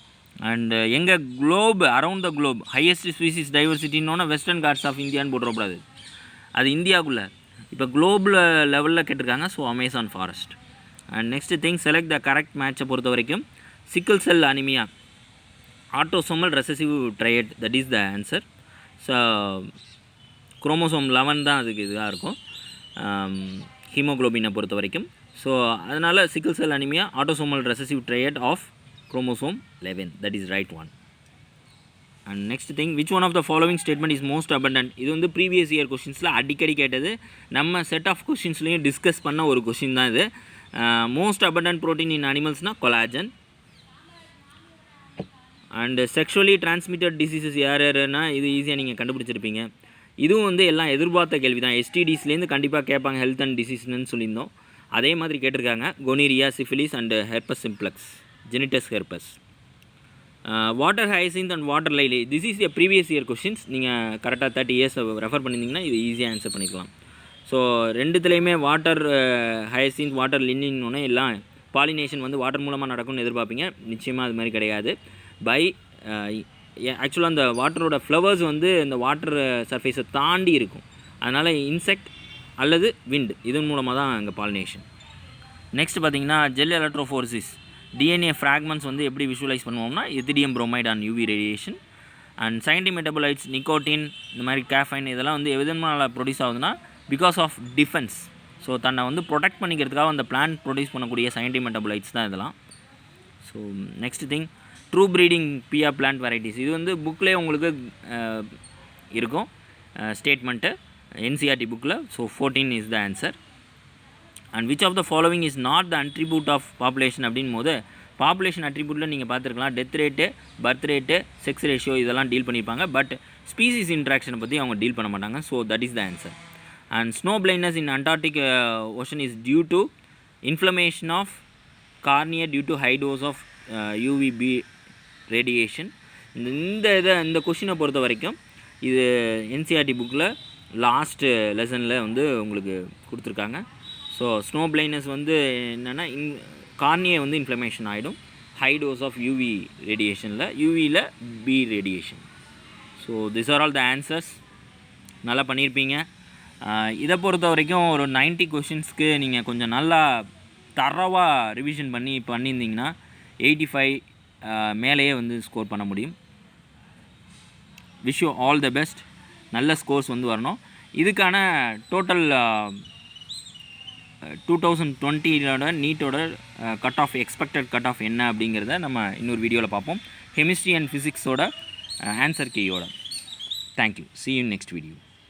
அண்டு எங்கள் globe around the globe highest species டைவர்சிட்டின்னு வெஸ்டர்ன் காட்ஸ் ஆஃப் இந்தியான்னு போட்டுறக்கூடாது, அது இந்தியாவுக்குள்ளே. இப்போ குளோபல் லெவலில் கேட்டிருக்காங்க. So Amazon forest. And next thing, select the correct மேட்சை பொறுத்த வரைக்கும் sickle cell anaemia autosomal recessive trait, that is the answer. So chromosome 11 தான் அதுக்கு இதாக இருக்கும் ஹீமோக்ளோபினை பொறுத்த வரைக்கும். ஸோ அதனால் sickle cell anaemia autosomal recessive trait of chromosome 11, that is right one. And next thing, which one of the following statement is most abundant. இது வந்து ப்ரீவியஸ் இயர் கொஷின்ஸில் அடிக்கடி கேட்டது, நம்ம செட் ஆஃப் கொஷின்ஸ்லையும் டிஸ்கஸ் பண்ண ஒரு கொஷின் தான் இது. மோஸ்ட் அபண்டன்ட் ப்ரோட்டீன் இன் அனிமல்ஸ்னால் collagen. And sexually transmitted diseases யாருன்னா இது ஈஸியாக நீங்கள் கண்டுபிடிச்சிருப்பீங்க. இதுவும் வந்து எல்லாம் எதிர்பார்த்த கேள்வி தான். எஸ்டிடிஸ்லேருந்து கண்டிப்பாக கேட்பாங்க ஹெல்த் அண்ட் டிசீஸ்னு சொல்லியிருந்தோம். அதே மாதிரி கேட்டிருக்காங்க. Gonorrhoea, syphilis and herpes simplex, genitalis herpes. Water hyacinth and water lily, this is a previous year questions. நீங்கள் கரெக்டாக 30 இயர்ஸ் ரெஃபர் பண்ணியிருந்தீங்கன்னா இது ஈஸியாக ஆன்சர் பண்ணிக்கலாம். ஸோ ரெண்டுத்துலேயுமே வாட்டர் ஹைசின்த் வாட்டர் லின்னின்னு எல்லாம் பாலினேஷன் வந்து வாட்டர் மூலமாக நடக்கும்னு எதிர்பார்ப்பீங்க. நிச்சயமாக அது மாதிரி கிடையாது. ஆக்சுவலாக அந்த வாட்டரோட ஃப்ளவர்ஸ் வந்து இந்த வாட்டர் சர்ஃபேஸை தாண்டி இருக்கும். அதனால் இன்செக்ட் அல்லது விண்ட் இதன் மூலமாக தான் அங்கே பாலினேஷன். நெக்ஸ்ட் பார்த்திங்கன்னா ஜெல் எலக்ட்ரோஃபோர்சிஸ், டிஎன்ஏ ஃப்ராக்மெண்ட்ஸ் வந்து எப்படி விஷுவலைஸ் பண்ணுவோம்னா ethidium bromide on UV radiation. And சயின்டிக் மெட்டபலைட்ஸ், நிக்கோட்டின், இந்த மாதிரி கேஃபைன் இதெல்லாம் வந்து எதனால ப்ரொடியூஸ் ஆகுதுன்னா பிகாஸ் ஆஃப் டிஃபென்ஸ். ஸோ தன்னை வந்து ப்ரொடெக்ட் பண்ணிக்கிறதுக்காக அந்த பிளான்ட் ப்ரொடியூஸ் பண்ணக்கூடிய சயின்டிக் மெட்டபலைட்ஸ் தான் இதெல்லாம். So next thing, true breeding pea plant varieties, இது வந்து புக்லேயே உங்களுக்கு இருக்கும் ஸ்டேட்மெண்ட்டு என்சிஆர்டி புக்கில். So 14 is the answer. And which of the following is not the attribute of population அப்படின் போது பாப்புலேஷன் அட்ரிபியூட்டில் நீங்கள் பார்த்துருக்கலாம் death rate, birth rate, sex ratio இதெல்லாம் டீல் பண்ணியிருப்பாங்க. பட் ஸ்பீசிஸ் இன்ட்ராக்ஷனை பற்றி அவங்க டீல் பண்ண மாட்டாங்க. So that is the answer. And snow blindness in Antarctic ocean is due to inflammation of cornea due to high dose of UVB radiation. இந்த கொஷினை பொறுத்த வரைக்கும் இது என்சிஆர்டி புக்கில் லாஸ்ட்டு லெசனில் வந்து உங்களுக்கு கொடுத்துருக்காங்க. ஸோ ஸ்னோ பிளைண்ட்னஸ் வந்து என்னென்னா கார்னியா வந்து இன்ஃப்ளமேஷன் ஆகிடும் ஹை டோஸ் ஆஃப் யூவி ரேடியேஷனில், யூவியில் B radiation. So this are all the answers. நல்லா பண்ணியிருப்பீங்க. இதை பொறுத்த வரைக்கும் ஒரு 90 கொஷின்ஸ்க்கு நீங்கள் கொஞ்சம் நல்லா தரவாக ரிவிஷன் பண்ணியிருந்தீங்கன்னா 85 மேலேயே வந்து ஸ்கோர் பண்ண முடியும். Wish you all the best. நல்ல ஸ்கோர்ஸ் வந்து வரணும். இதுக்கான டோட்டல் 2020 நீட்டோட cut off expected cut off என்ன அப்படிங்கிறத நம்ம இன்னொரு வீடியோவில் பார்ப்போம். கெமிஸ்ட்ரி அண்ட் ஃபிசிக்ஸோட ஆன்சர் கீயோட. Thank you. see you in next video.